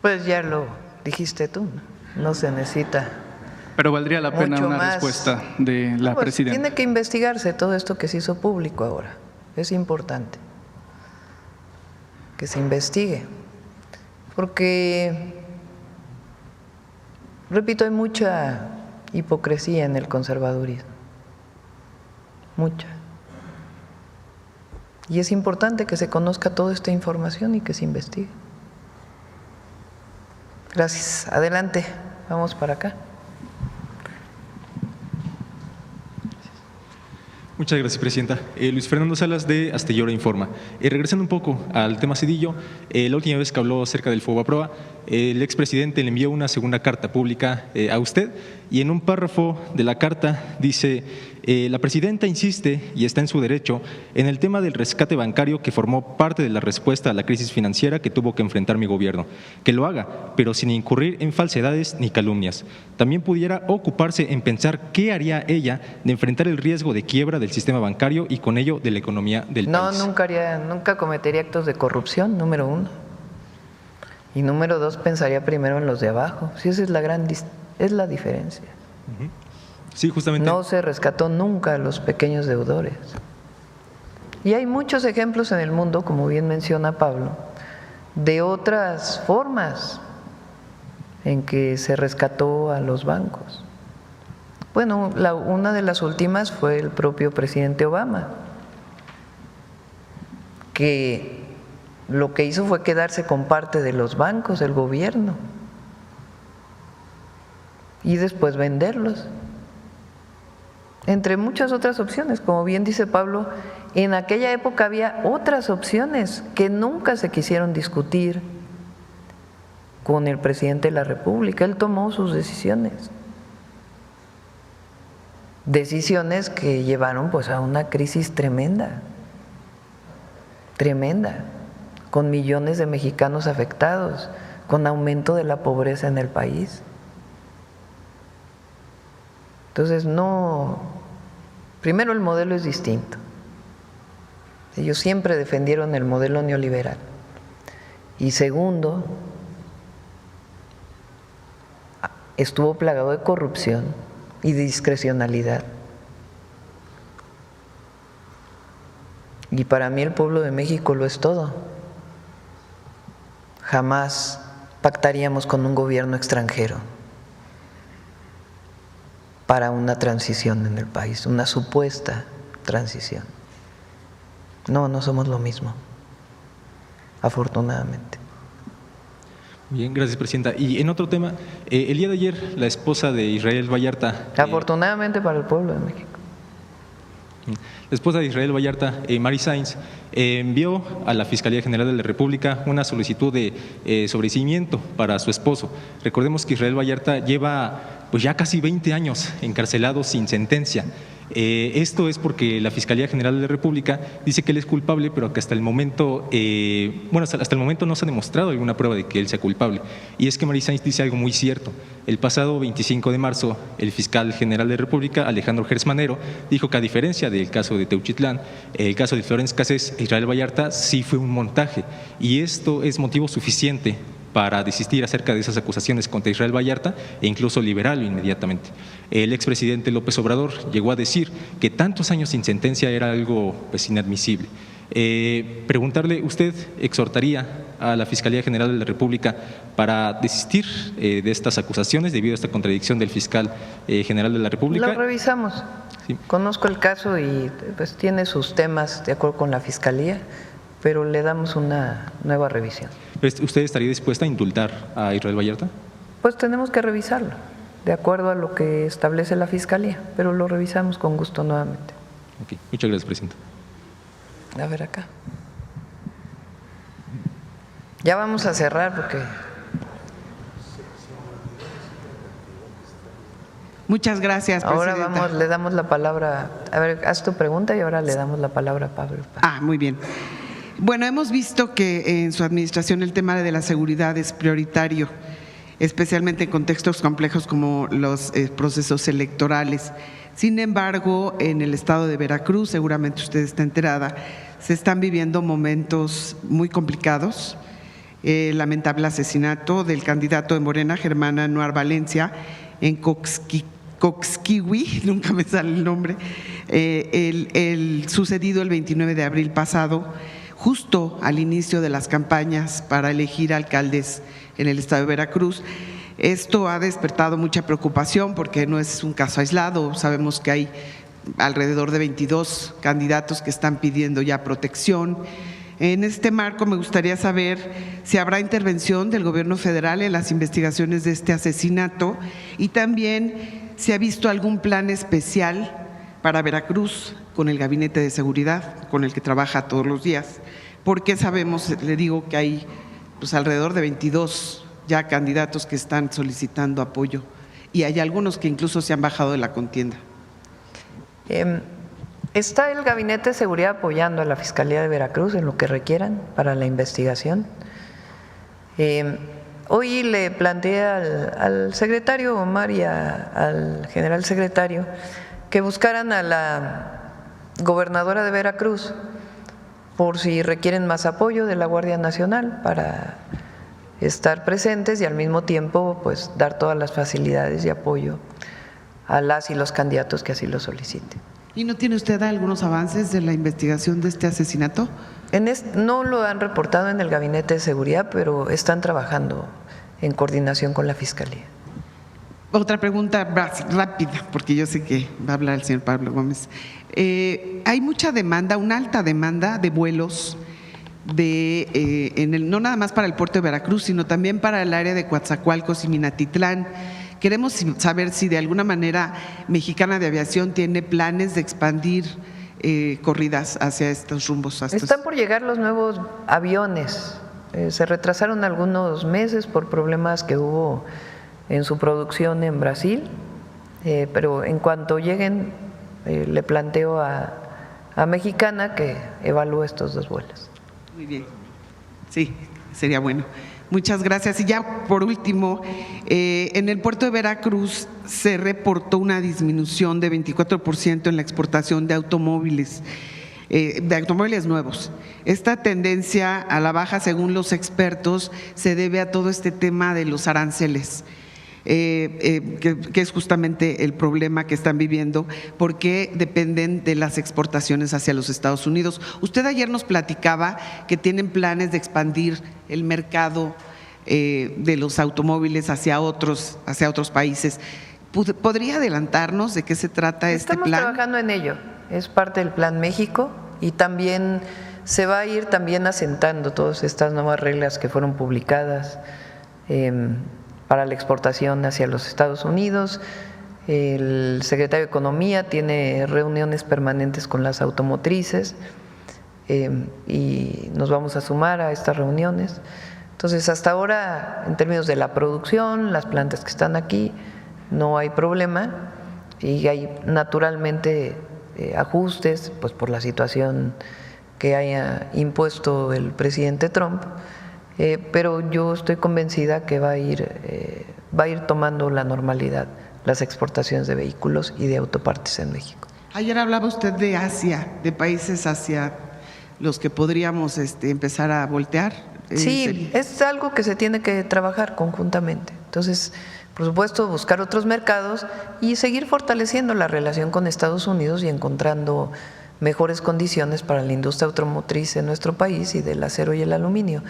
Pues ya lo dijiste tú, no se necesita. Pero valdría la pena mucho una más respuesta de la pues, Presidenta. Tiene que investigarse todo esto que se hizo público ahora. Es importante que se investigue. Porque, repito, hay mucha hipocresía en el conservadurismo. Mucha. Y es importante que se conozca toda esta información y que se investigue. Gracias. Adelante. Vamos para acá. Muchas gracias, Presidenta. Luis Fernando Salas, de Astillora Informa. Regresando un poco al tema Zedillo, la última vez que habló acerca del FOBAPROA, el expresidente le envió una segunda carta pública a usted y en un párrafo de la carta dice: La presidenta insiste, y está en su derecho, en el tema del rescate bancario que formó parte de la respuesta a la crisis financiera que tuvo que enfrentar mi gobierno. Que lo haga, pero sin incurrir en falsedades ni calumnias. También pudiera ocuparse en pensar qué haría ella de enfrentar el riesgo de quiebra del sistema bancario y con ello de la economía del país. No, nunca cometería actos de corrupción, número uno. Y número dos, pensaría primero en los de abajo. Sí, esa es la diferencia. Sí, justamente. No se rescató nunca a los pequeños deudores. Y hay muchos ejemplos en el mundo, como bien menciona Pablo, de otras formas en que se rescató a los bancos. Bueno, una de las últimas fue el propio presidente Obama, que lo que hizo fue quedarse con parte de los bancos, el gobierno, y después venderlos, entre muchas otras opciones. Como bien dice Pablo, en aquella época había otras opciones que nunca se quisieron discutir con el presidente de la República. Él tomó sus decisiones que llevaron pues a una crisis tremenda, con millones de mexicanos afectados, con aumento de la pobreza en el país. Entonces primero el modelo es distinto. Ellos siempre defendieron el modelo neoliberal. Y segundo, estuvo plagado de corrupción y de discrecionalidad. Y para mí el pueblo de México lo es todo. Jamás pactaríamos con un gobierno extranjero para una transición en el país, una supuesta transición. No somos lo mismo, afortunadamente. Bien, gracias, presidenta. Y en otro tema, el día de ayer la esposa de Israel Vallarta… Afortunadamente para el pueblo de México. La esposa de Israel Vallarta, Mary Sainz, envió a la Fiscalía General de la República una solicitud de sobreseimiento para su esposo. Recordemos que Israel Vallarta lleva pues ya casi 20 años encarcelado sin sentencia. Esto es porque la Fiscalía General de la República dice que él es culpable, pero que hasta el momento, hasta el momento no se ha demostrado alguna prueba de que él sea culpable. Y es que Mary Sainz dice algo muy cierto. El pasado 25 de marzo, el fiscal general de la República, Alejandro Gertz Manero, dijo que a diferencia del caso de Teuchitlán, el caso de Florence Cassés e Israel Vallarta sí fue un montaje. Y esto es motivo suficiente para desistir acerca de esas acusaciones contra Israel Vallarta e incluso liberarlo inmediatamente. El expresidente López Obrador llegó a decir que tantos años sin sentencia era algo pues inadmisible. Preguntarle, ¿usted exhortaría a la Fiscalía General de la República para desistir de estas acusaciones debido a esta contradicción del fiscal general de la República? Lo revisamos. Sí. Conozco el caso y pues tiene sus temas de acuerdo con la Fiscalía, pero le damos una nueva revisión. ¿Usted estaría dispuesta a indultar a Israel Vallarta? Pues tenemos que revisarlo, de acuerdo a lo que establece la Fiscalía, pero lo revisamos con gusto nuevamente. Okay. Muchas gracias, presidenta. A ver acá. Ya vamos a cerrar porque… Muchas gracias, presidenta. Ahora le damos la palabra. A ver, haz tu pregunta y ahora le damos la palabra a Pablo. Muy bien. Bueno, hemos visto que en su administración el tema de la seguridad es prioritario, especialmente en contextos complejos como los procesos electorales. Sin embargo, en el estado de Veracruz, seguramente usted está enterada, se están viviendo momentos muy complicados. El lamentable asesinato del candidato de Morena, Germán Anuar Valencia, en Coxquihui, nunca me sale el nombre, el sucedido el 29 de abril pasado, justo al inicio de las campañas para elegir alcaldes en el estado de Veracruz. Esto ha despertado mucha preocupación porque no es un caso aislado. Sabemos que hay alrededor de 22 candidatos que están pidiendo ya protección. En este marco me gustaría saber si habrá intervención del gobierno federal en las investigaciones de este asesinato y también si ha visto algún plan especial para Veracruz con el Gabinete de Seguridad, con el que trabaja todos los días, porque sabemos, le digo, que hay pues alrededor de 22 ya candidatos que están solicitando apoyo y hay algunos que incluso se han bajado de la contienda. Está el Gabinete de Seguridad apoyando a la Fiscalía de Veracruz en lo que requieran para la investigación. Hoy le planteé al secretario Omar y al general secretario que buscaran a la gobernadora de Veracruz por si requieren más apoyo de la Guardia Nacional para estar presentes y al mismo tiempo pues dar todas las facilidades y apoyo a las y los candidatos que así lo soliciten. ¿Y no tiene usted algunos avances de la investigación de este asesinato? No lo han reportado en el Gabinete de Seguridad, pero están trabajando en coordinación con la Fiscalía. Otra pregunta rápida, porque yo sé que va a hablar el señor Pablo Gómez. Hay mucha demanda, una alta demanda de vuelos no nada más para el puerto de Veracruz, sino también para el área de Coatzacoalcos y Minatitlán. Queremos saber si de alguna manera Mexicana de Aviación tiene planes de expandir corridas hacia estos rumbos. Están por llegar los nuevos aviones. Se retrasaron algunos meses por problemas que hubo en su producción en Brasil, pero en cuanto lleguen le planteo a Mexicana que evalúe estos dos vuelos. Muy bien, sí, sería bueno. Muchas gracias. Y ya por último, en el puerto de Veracruz se reportó una disminución de 24% en la exportación de automóviles nuevos. Esta tendencia a la baja, según los expertos, se debe a todo este tema de los aranceles, que es justamente el problema que están viviendo, porque dependen de las exportaciones hacia los Estados Unidos. Usted ayer nos platicaba que tienen planes de expandir el mercado de los automóviles hacia otros países. ¿Podría adelantarnos de qué se trata este plan? Estamos trabajando en ello, es parte del Plan México y también se va a ir también asentando todas estas nuevas reglas que fueron publicadas para la exportación hacia los Estados Unidos. El secretario de Economía tiene reuniones permanentes con las automotrices y nos vamos a sumar a estas reuniones. Entonces, hasta ahora, en términos de la producción, las plantas que están aquí, no hay problema y hay naturalmente ajustes pues por la situación que haya impuesto el presidente Trump, pero yo estoy convencida que va a ir tomando la normalidad las exportaciones de vehículos y de autopartes en México. Ayer hablaba usted de Asia, de países hacia los que podríamos empezar a voltear. Sí, es algo que se tiene que trabajar conjuntamente. Entonces, por supuesto, buscar otros mercados y seguir fortaleciendo la relación con Estados Unidos y encontrando mejores condiciones para la industria automotriz en nuestro país y del acero y el aluminio.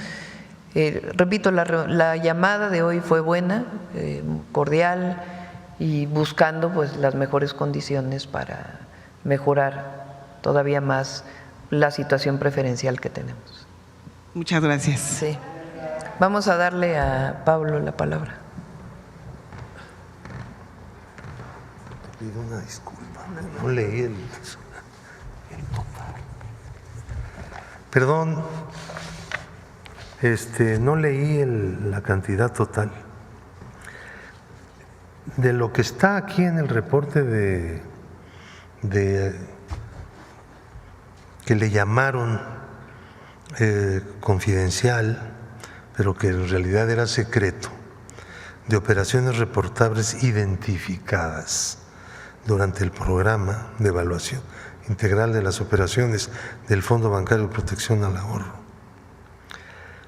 Repito, la llamada de hoy fue buena, cordial y buscando pues las mejores condiciones para mejorar todavía más la situación preferencial que tenemos. Muchas gracias. Sí. Vamos a darle a Pablo la palabra. Pido una disculpa, no leí el total. Perdón, no leí la cantidad total. De lo que está aquí en el reporte de que le llamaron confidencial, pero que en realidad era secreto, de operaciones reportables identificadas durante el programa de evaluación integral de las operaciones del Fondo Bancario de Protección al Ahorro.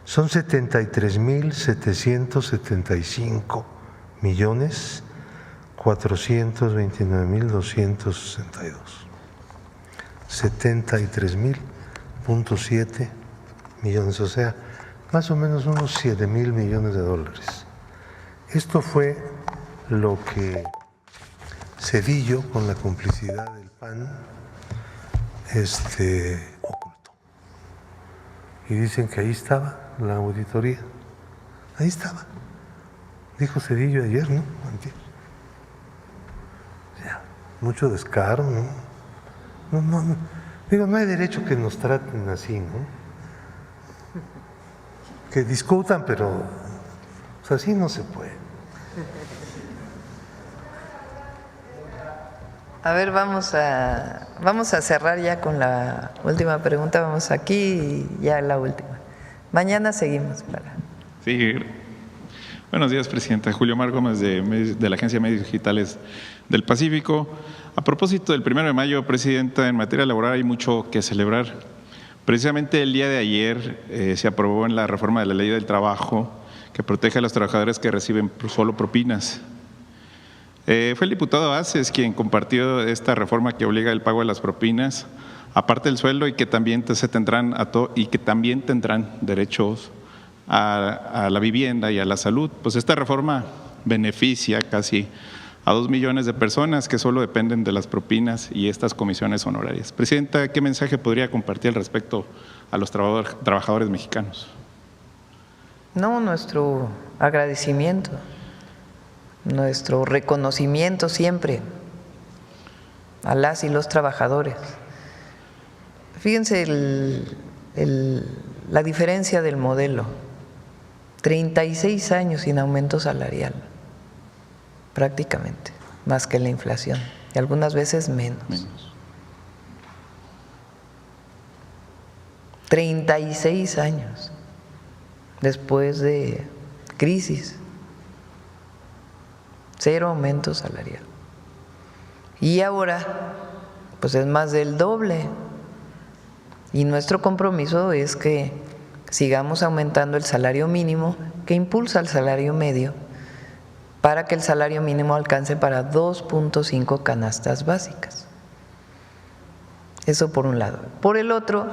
Son 73,429,262. 73,000.7 millones, o sea, más o menos unos 7,000 millones de dólares. Esto fue lo que Cedillo, con la complicidad del PAN, ocultó. Y dicen que ahí estaba la auditoría. Ahí estaba. Dijo Cedillo ayer, ¿no? Ya, mucho descaro, ¿no? No. Digo, no hay derecho que nos traten así, ¿no? Que discutan, pero pues así no se puede. A ver, vamos a cerrar ya con la última pregunta. Vamos aquí y ya la última. Mañana seguimos para. Sí. Buenos días, presidenta. Julio Mar Gómez de la Agencia de Medios Digitales del Pacífico. A propósito del 1 de mayo, presidenta, en materia laboral hay mucho que celebrar. Precisamente el día de ayer se aprobó en la reforma de la Ley del Trabajo que protege a los trabajadores que reciben solo propinas. Fue el diputado Aces quien compartió esta reforma que obliga el pago de las propinas, aparte del sueldo, y que también tendrán derechos a la vivienda y a la salud. Pues esta reforma beneficia casi a 2 millones de personas que solo dependen de las propinas y estas comisiones honorarias. Presidenta, ¿qué mensaje podría compartir al respecto a los trabajadores mexicanos? No, nuestro agradecimiento, nuestro reconocimiento siempre a las y los trabajadores. Fíjense la diferencia del modelo. 36 años sin aumento salarial, prácticamente, más que la inflación, y algunas veces menos. 36 años después de crisis, 0 aumento salarial. Y ahora, pues es más del doble. Y nuestro compromiso es que sigamos aumentando el salario mínimo, que impulsa el salario medio, para que el salario mínimo alcance para 2.5 canastas básicas. Eso por un lado. Por el otro,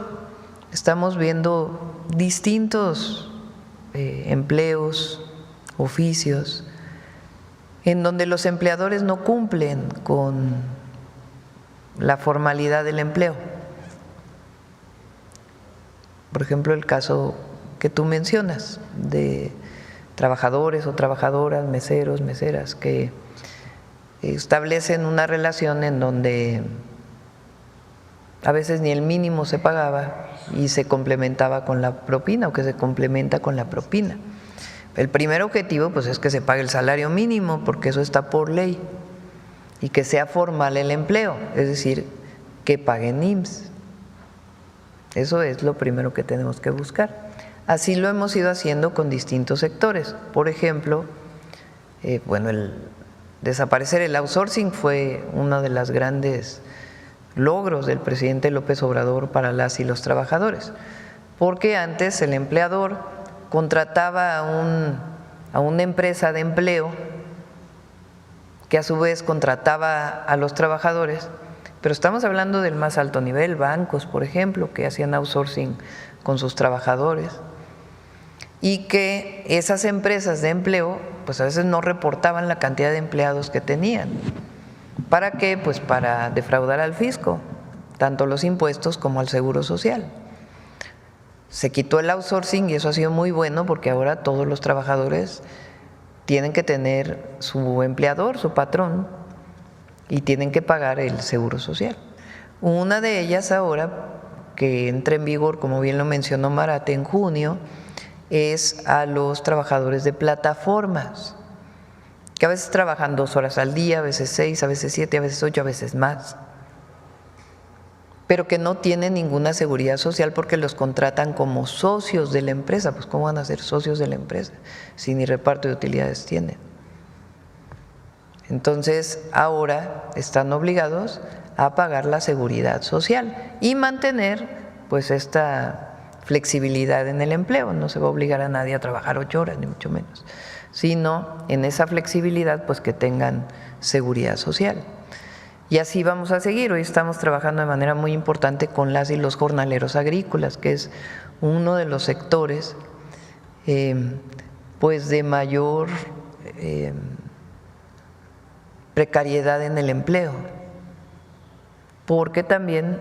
estamos viendo distintos empleos, oficios, en donde los empleadores no cumplen con la formalidad del empleo. Por ejemplo, el caso que tú mencionas de trabajadores o trabajadoras, meseros, meseras, que establecen una relación en donde a veces ni el mínimo se pagaba y se complementaba con la propina, o que se complementa con la propina. El primer objetivo pues es que se pague el salario mínimo, porque eso está por ley, y que sea formal el empleo, es decir, que paguen IMSS. Eso es lo primero que tenemos que buscar. Así lo hemos ido haciendo con distintos sectores. Por ejemplo, el desaparecer el outsourcing fue uno de los grandes logros del presidente López Obrador para las y los trabajadores, porque antes el empleador contrataba a una empresa de empleo que a su vez contrataba a los trabajadores. Pero estamos hablando del más alto nivel, bancos, por ejemplo, que hacían outsourcing con sus trabajadores, y que esas empresas de empleo pues a veces no reportaban la cantidad de empleados que tenían. ¿Para qué? Pues para defraudar al fisco, tanto los impuestos como al seguro social. Se quitó el outsourcing y eso ha sido muy bueno, porque ahora todos los trabajadores tienen que tener su empleador, su patrón, y tienen que pagar el seguro social. Una de ellas ahora, que entra en vigor, como bien lo mencionó Marate, en junio, es a los trabajadores de plataformas, que a veces trabajan 2 horas al día, a veces 6, a veces 7, a veces 8, a veces más, pero que no tienen ninguna seguridad social porque los contratan como socios de la empresa. Pues ¿cómo van a ser socios de la empresa si ni reparto de utilidades tienen? Entonces, ahora están obligados a pagar la seguridad social y mantener pues esta flexibilidad en el empleo. No se va a obligar a nadie a trabajar 8 horas, ni mucho menos, sino en esa flexibilidad pues que tengan seguridad social. Y así vamos a seguir. Hoy estamos trabajando de manera muy importante con las y los jornaleros agrícolas, que es uno de los sectores pues de mayor precariedad en el empleo, porque también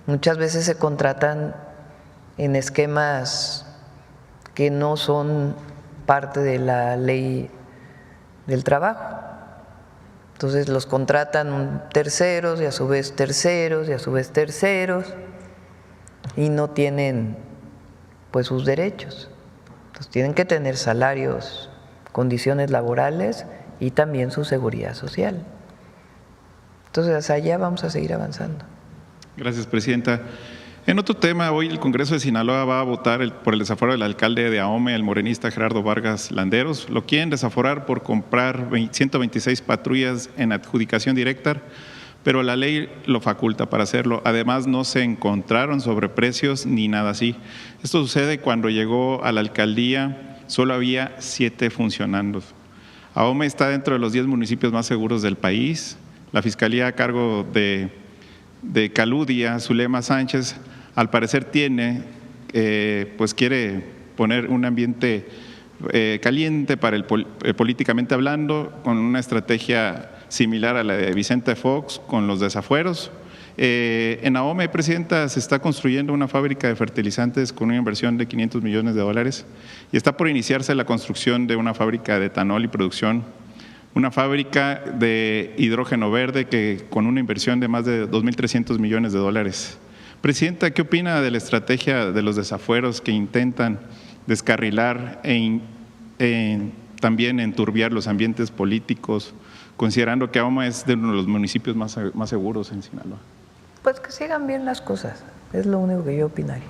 muchas veces se contratan en esquemas que no son parte de la ley del trabajo. Entonces los contratan terceros y a su vez terceros y a su vez terceros, y no tienen pues sus derechos. Entonces tienen que tener salarios, condiciones laborales y también su seguridad social. Entonces, hacia allá vamos a seguir avanzando. Gracias, presidenta. En otro tema, hoy el Congreso de Sinaloa va a votar por el desafuero del alcalde de Ahome, el morenista Gerardo Vargas Landeros. Lo quieren desaforar por comprar 126 patrullas en adjudicación directa, pero la ley lo faculta para hacerlo. Además, no se encontraron sobreprecios ni nada así. Esto sucede cuando llegó a la alcaldía, solo había 7 funcionando. Ahome está dentro de los 10 municipios más seguros del país. La Fiscalía a cargo de Caludia, Zulema Sánchez, al parecer quiere poner un ambiente caliente para políticamente hablando, con una estrategia similar a la de Vicente Fox con los desafueros. En Ahome, presidenta, se está construyendo una fábrica de fertilizantes con una inversión de $500 millones y está por iniciarse la construcción de una fábrica de etanol y producción, una fábrica de hidrógeno verde que con una inversión de más de $2.300 millones. Presidenta, ¿qué opina de la estrategia de los desafueros que intentan descarrilar también enturbiar los ambientes políticos, considerando que Ahome es de uno de los municipios más seguros en Sinaloa? Pues que sigan bien las cosas, es lo único que yo opinaría.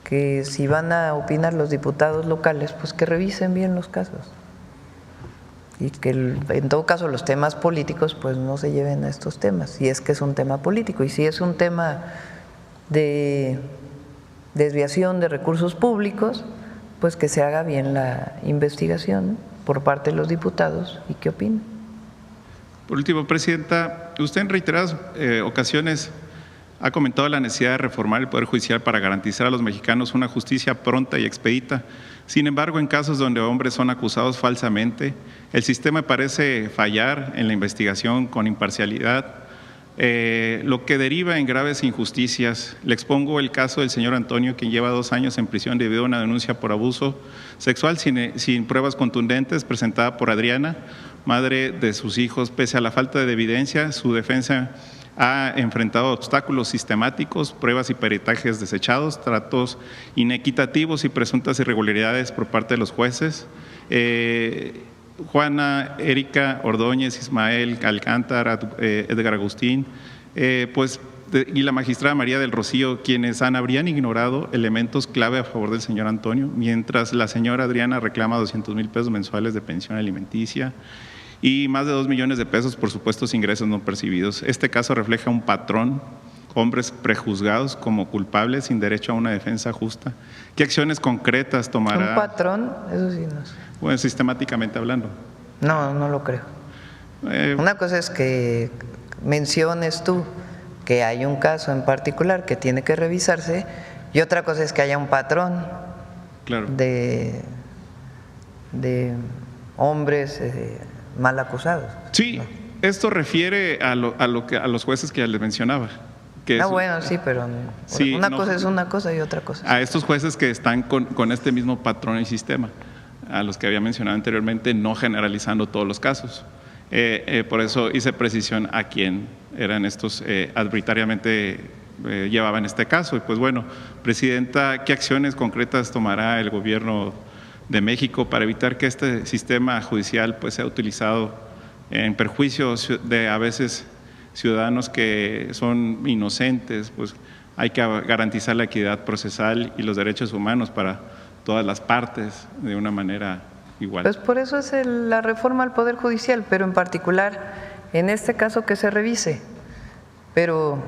Que si van a opinar los diputados locales, pues que revisen bien los casos. Y que en todo caso los temas políticos pues no se lleven a estos temas, si es que es un tema político, y si es un tema de desviación de recursos públicos, pues que se haga bien la investigación por parte de los diputados y qué opinan. Por último, presidenta, usted en reiteradas ocasiones ha comentado la necesidad de reformar el Poder Judicial para garantizar a los mexicanos una justicia pronta y expedita. Sin embargo, en casos donde hombres son acusados falsamente, el sistema parece fallar en la investigación con imparcialidad, lo que deriva en graves injusticias. Le expongo el caso del señor Antonio, quien lleva 2 años en prisión debido a una denuncia por abuso sexual sin pruebas contundentes presentada por Adriana, madre de sus hijos. Pese a la falta de evidencia, su defensa ha enfrentado obstáculos sistemáticos, pruebas y peritajes desechados, tratos inequitativos y presuntas irregularidades por parte de los jueces. Juana, Erika Ordóñez, Ismael Alcántara, Edgar Agustín, y la magistrada María del Rocío, quienes habrían ignorado elementos clave a favor del señor Antonio, mientras la señora Adriana reclama $200,000 mensuales de pensión alimenticia y más de $2 millones por supuestos ingresos no percibidos. Este caso refleja un patrón: hombres prejuzgados como culpables sin derecho a una defensa justa. ¿Qué acciones concretas tomará? ¿Un patrón? Eso sí no sé. Bueno, sistemáticamente hablando. No, no lo creo. Una cosa es que menciones tú que hay un caso en particular que tiene que revisarse, y otra cosa es que haya un patrón, claro, de hombres mal acusados. Sí, ¿no? Esto refiere a los jueces que ya les mencionaba. Bueno, sí, pero sí, una cosa es una cosa y otra cosa. A estos jueces que están con este mismo patrón y sistema, a los que había mencionado anteriormente, no generalizando todos los casos. Por eso hice precisión a quién eran estos arbitrariamente llevaban este caso. Y pues bueno, presidenta, ¿qué acciones concretas tomará el gobierno de México para evitar que este sistema judicial pues sea utilizado en perjuicio de a veces ciudadanos que son inocentes? Pues hay que garantizar la equidad procesal y los derechos humanos para todas las partes de una manera igual. Pues por eso es la reforma al Poder Judicial, pero en particular en este caso que se revise. Pero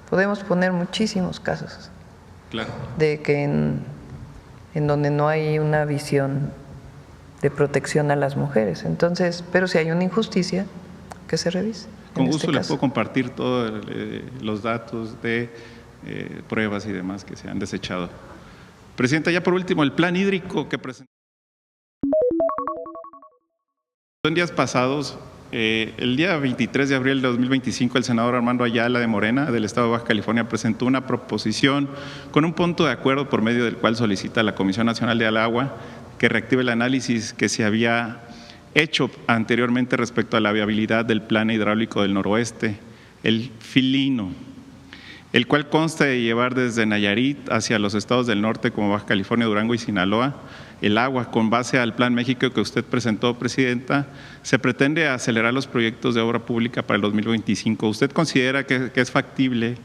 podemos poner muchísimos casos, claro, de que en donde no hay una visión de protección a las mujeres. Entonces, pero si hay una injusticia, que se revise. Con gusto les puedo compartir todos los datos de pruebas y demás que se han desechado. Presidenta, ya por último, el plan hídrico que presentó en días pasados, el día 23 de abril de 2025, el senador Armando Ayala de Morena, del estado de Baja California, presentó una proposición con un punto de acuerdo por medio del cual solicita a la Comisión Nacional del Agua que reactive el análisis que se había hecho anteriormente respecto a la viabilidad del plan hidráulico del noroeste, el Filino, el cual consta de llevar desde Nayarit hacia los estados del norte como Baja California, Durango y Sinaloa el agua. Con base al Plan México que usted presentó, Presidenta, se pretende acelerar los proyectos de obra pública para el 2025. ¿Usted considera que es factible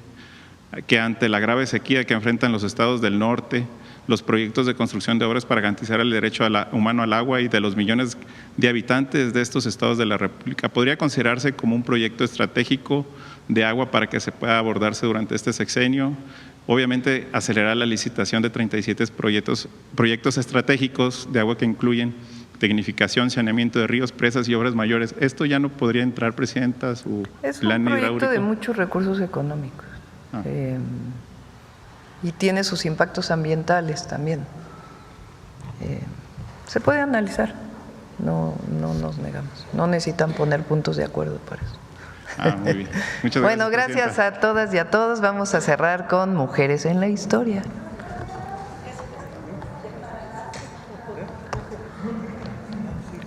que ante la grave sequía que enfrentan los estados del norte, los proyectos de construcción de obras para garantizar el derecho humano al agua y de los millones de habitantes de estos estados de la República, podría considerarse como un proyecto estratégico de agua para que se pueda abordarse durante este sexenio? Obviamente, acelerar la licitación de 37 proyectos estratégicos de agua que incluyen tecnificación, saneamiento de ríos, presas y obras mayores. ¿Esto ya no podría entrar, Presidenta, a su plan hidráulico? Es un proyecto de muchos recursos económicos. Y tiene sus impactos ambientales también. Se puede analizar, no nos negamos. No necesitan poner puntos de acuerdo para eso. Muy bien. Muchas gracias. Bueno, gracias a todas y a todos. Vamos a cerrar con Mujeres en la Historia.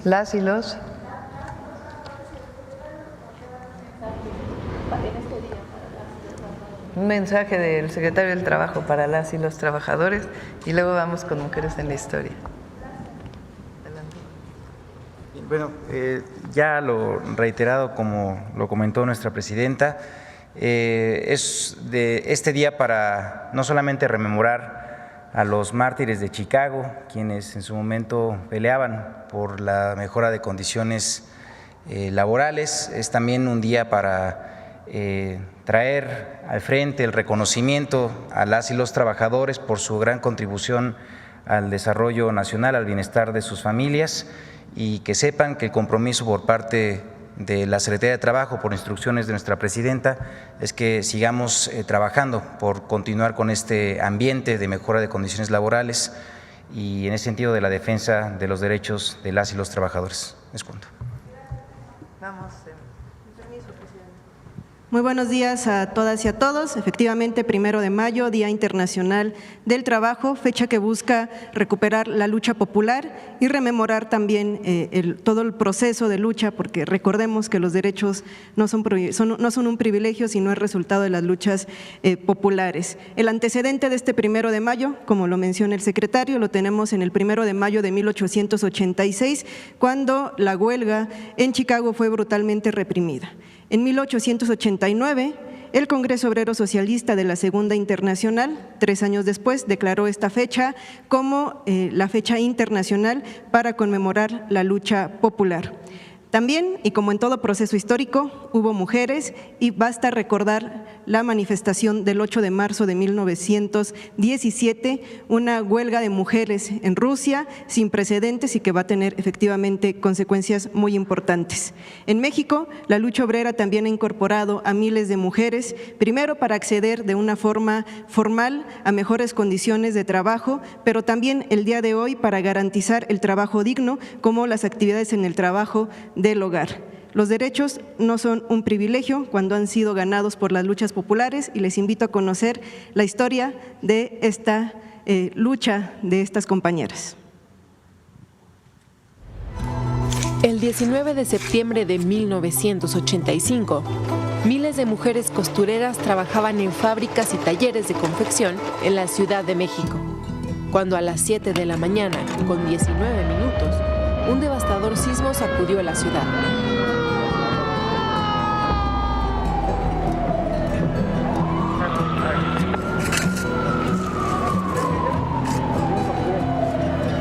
Las y los. Un mensaje del secretario del Trabajo para las y los trabajadores y luego vamos con Mujeres en la Historia. Bueno, ya lo reiterado como lo comentó nuestra presidenta, es de este día para no solamente rememorar a los mártires de Chicago, quienes en su momento peleaban por la mejora de condiciones laborales, es también un día para traer al frente el reconocimiento a las y los trabajadores por su gran contribución al desarrollo nacional, al bienestar de sus familias, y que sepan que el compromiso por parte de la Secretaría de Trabajo, por instrucciones de nuestra presidenta, es que sigamos trabajando por continuar con este ambiente de mejora de condiciones laborales y en ese sentido de la defensa de los derechos de las y los trabajadores. Es cuanto. Vamos. Muy buenos días a todas y a todos. Efectivamente, 1 de mayo, Día Internacional del Trabajo, fecha que busca recuperar la lucha popular y rememorar también todo el proceso de lucha, porque recordemos que los derechos no son un privilegio, sino el resultado de las luchas populares. El antecedente de este 1 de mayo, como lo menciona el secretario, lo tenemos en el 1 de mayo de 1886, cuando la huelga en Chicago fue brutalmente reprimida. En 1889, el Congreso Obrero Socialista de la Segunda Internacional, 3 años después, declaró esta fecha como la fecha internacional para conmemorar la lucha popular. También, y como en todo proceso histórico, hubo mujeres y basta recordar la manifestación del 8 de marzo de 1917, una huelga de mujeres en Rusia sin precedentes y que va a tener efectivamente consecuencias muy importantes. En México, la lucha obrera también ha incorporado a miles de mujeres, primero para acceder de una forma formal a mejores condiciones de trabajo, pero también el día de hoy para garantizar el trabajo digno, como las actividades en el trabajo del hogar. Los derechos no son un privilegio cuando han sido ganados por las luchas populares y les invito a conocer la historia de esta lucha de estas compañeras. El 19 de septiembre de 1985, miles de mujeres costureras trabajaban en fábricas y talleres de confección en la Ciudad de México, cuando a las 7 de la mañana, con 19 minutos, un devastador sismo sacudió la ciudad.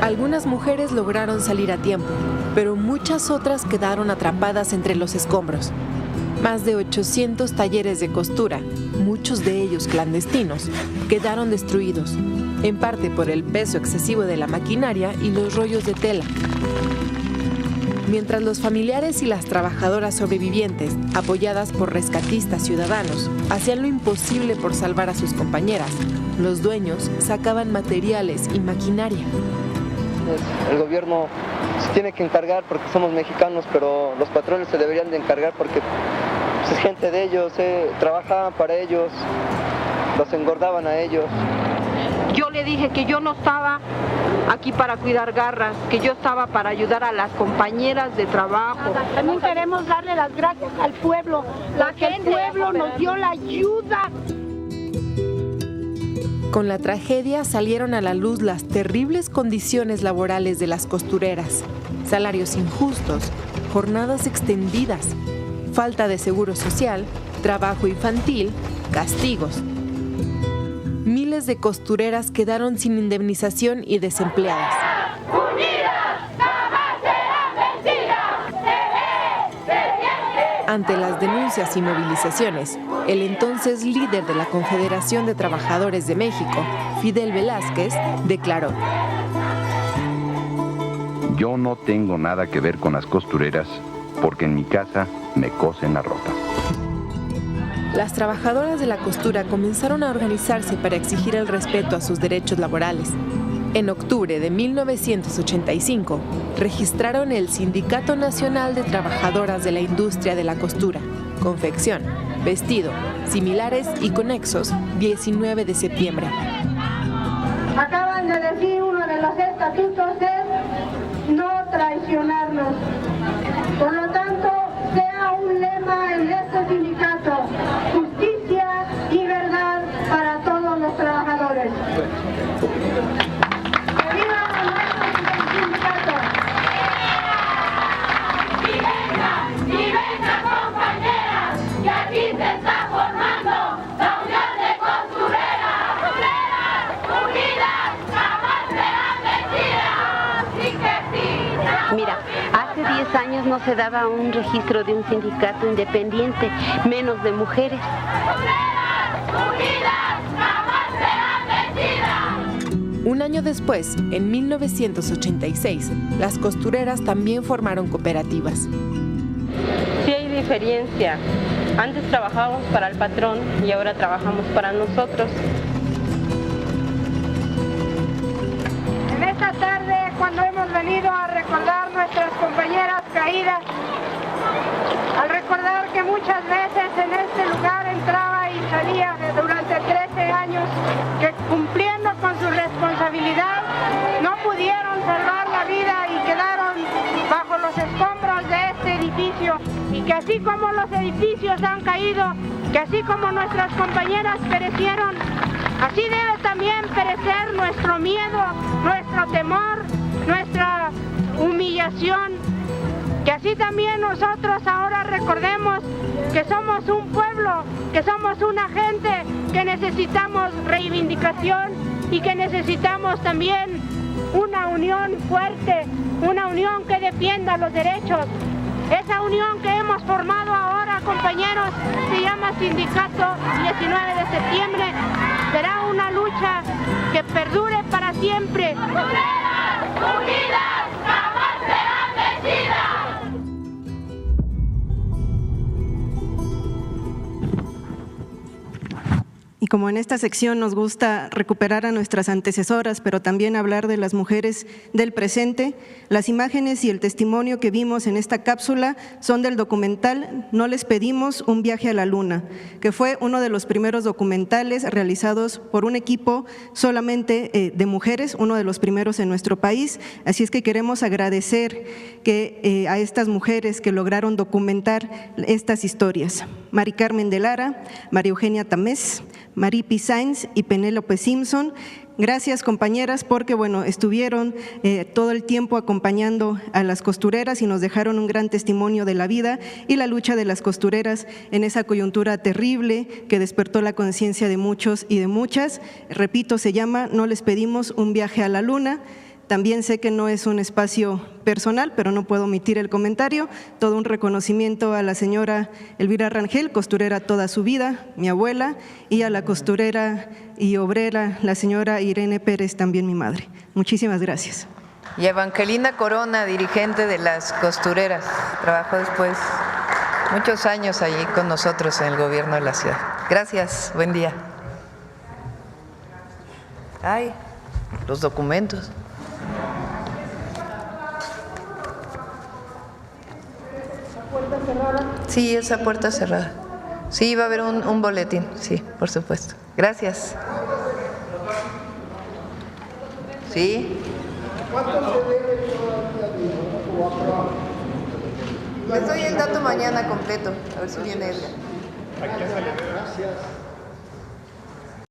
Algunas mujeres lograron salir a tiempo, pero muchas otras quedaron atrapadas entre los escombros. Más de 800 talleres de costura, muchos de ellos clandestinos, quedaron destruidos, en parte por el peso excesivo de la maquinaria y los rollos de tela. Mientras los familiares y las trabajadoras sobrevivientes, apoyadas por rescatistas ciudadanos, hacían lo imposible por salvar a sus compañeras, los dueños sacaban materiales y maquinaria. El gobierno se tiene que encargar porque somos mexicanos, pero los patrones se deberían de encargar porque es gente de ellos, trabajaban para ellos, los engordaban a ellos. Yo le dije que yo no estaba aquí para cuidar garras, que yo estaba para ayudar a las compañeras de trabajo. También queremos darle las gracias al pueblo, porque el pueblo nos dio la ayuda. Con la tragedia salieron a la luz las terribles condiciones laborales de las costureras, salarios injustos, jornadas extendidas, falta de seguro social, trabajo infantil, castigos. Miles de costureras quedaron sin indemnización y desempleadas. Ante las denuncias y movilizaciones, el entonces líder de la Confederación de Trabajadores de México, Fidel Velázquez, declaró: yo no tengo nada que ver con las costureras porque en mi casa me cosen la ropa. Las trabajadoras de la costura comenzaron a organizarse para exigir el respeto a sus derechos laborales. En octubre de 1985, registraron el Sindicato Nacional de Trabajadoras de la Industria de la Costura, Confección, Vestido, Similares y Conexos, 19 de septiembre. Acaban de decir uno de los estatutos es no traicionarnos. Por lo tanto, sea un lema en este sindicato: justicia y verdad para todos los trabajadores. Mira, hace 10 años no se daba un registro de un sindicato independiente, menos de mujeres. Un año después, en 1986, las costureras también formaron cooperativas. Sí hay diferencia. Antes trabajábamos para el patrón y ahora trabajamos para nosotros. En esta tarde, cuando hemos venido a recordar nuestras compañeras caídas, al recordar que muchas veces en este lugar entraba y salía durante 13 años, que cumpliendo con su responsabilidad no pudieron salvar la vida y quedaron bajo los escombros de este edificio, y que así como los edificios han caído, que así como nuestras compañeras perecieron, así debe también perecer nuestro miedo, nuestro temor, nuestra humillación. Que así también nosotros ahora recordemos que somos un pueblo, que somos una gente, que necesitamos reivindicación y que necesitamos también una unión fuerte, una unión que defienda los derechos. Esa unión que hemos formado ahora, compañeros, se llama Sindicato 19 de septiembre. Será una lucha que perdure para siempre. Unidas, jamás serán vencidas. Y como en esta sección nos gusta recuperar a nuestras antecesoras, pero también hablar de las mujeres del presente, las imágenes y el testimonio que vimos en esta cápsula son del documental No les pedimos un viaje a la luna, que fue uno de los primeros documentales realizados por un equipo solamente de mujeres, uno de los primeros en nuestro país. Así es que queremos agradecer a estas mujeres que lograron documentar estas historias. Mari Carmen de Lara, María Eugenia Tamés, Maripi Sainz y Penélope Simpson. Gracias, compañeras, porque estuvieron todo el tiempo acompañando a las costureras y nos dejaron un gran testimonio de la vida y la lucha de las costureras en esa coyuntura terrible que despertó la conciencia de muchos y de muchas. Repito, se llama No les pedimos un viaje a la luna. También sé que no es un espacio personal, pero no puedo omitir el comentario. Todo un reconocimiento a la señora Elvira Rangel, costurera toda su vida, mi abuela, y a la costurera y obrera, la señora Irene Pérez, también mi madre. Muchísimas gracias. Y Evangelina Corona, dirigente de las costureras, trabajó después muchos años allí con nosotros en el gobierno de la ciudad. Gracias, buen día. Ay, los documentos. ¿Puerta cerrada? Sí, esa puerta cerrada. Sí, va a haber un boletín, sí, por supuesto. Gracias. Sí. ¿Cuánto se debe todavía? Les doy el dato mañana completo, a ver si viene Edgar. Gracias.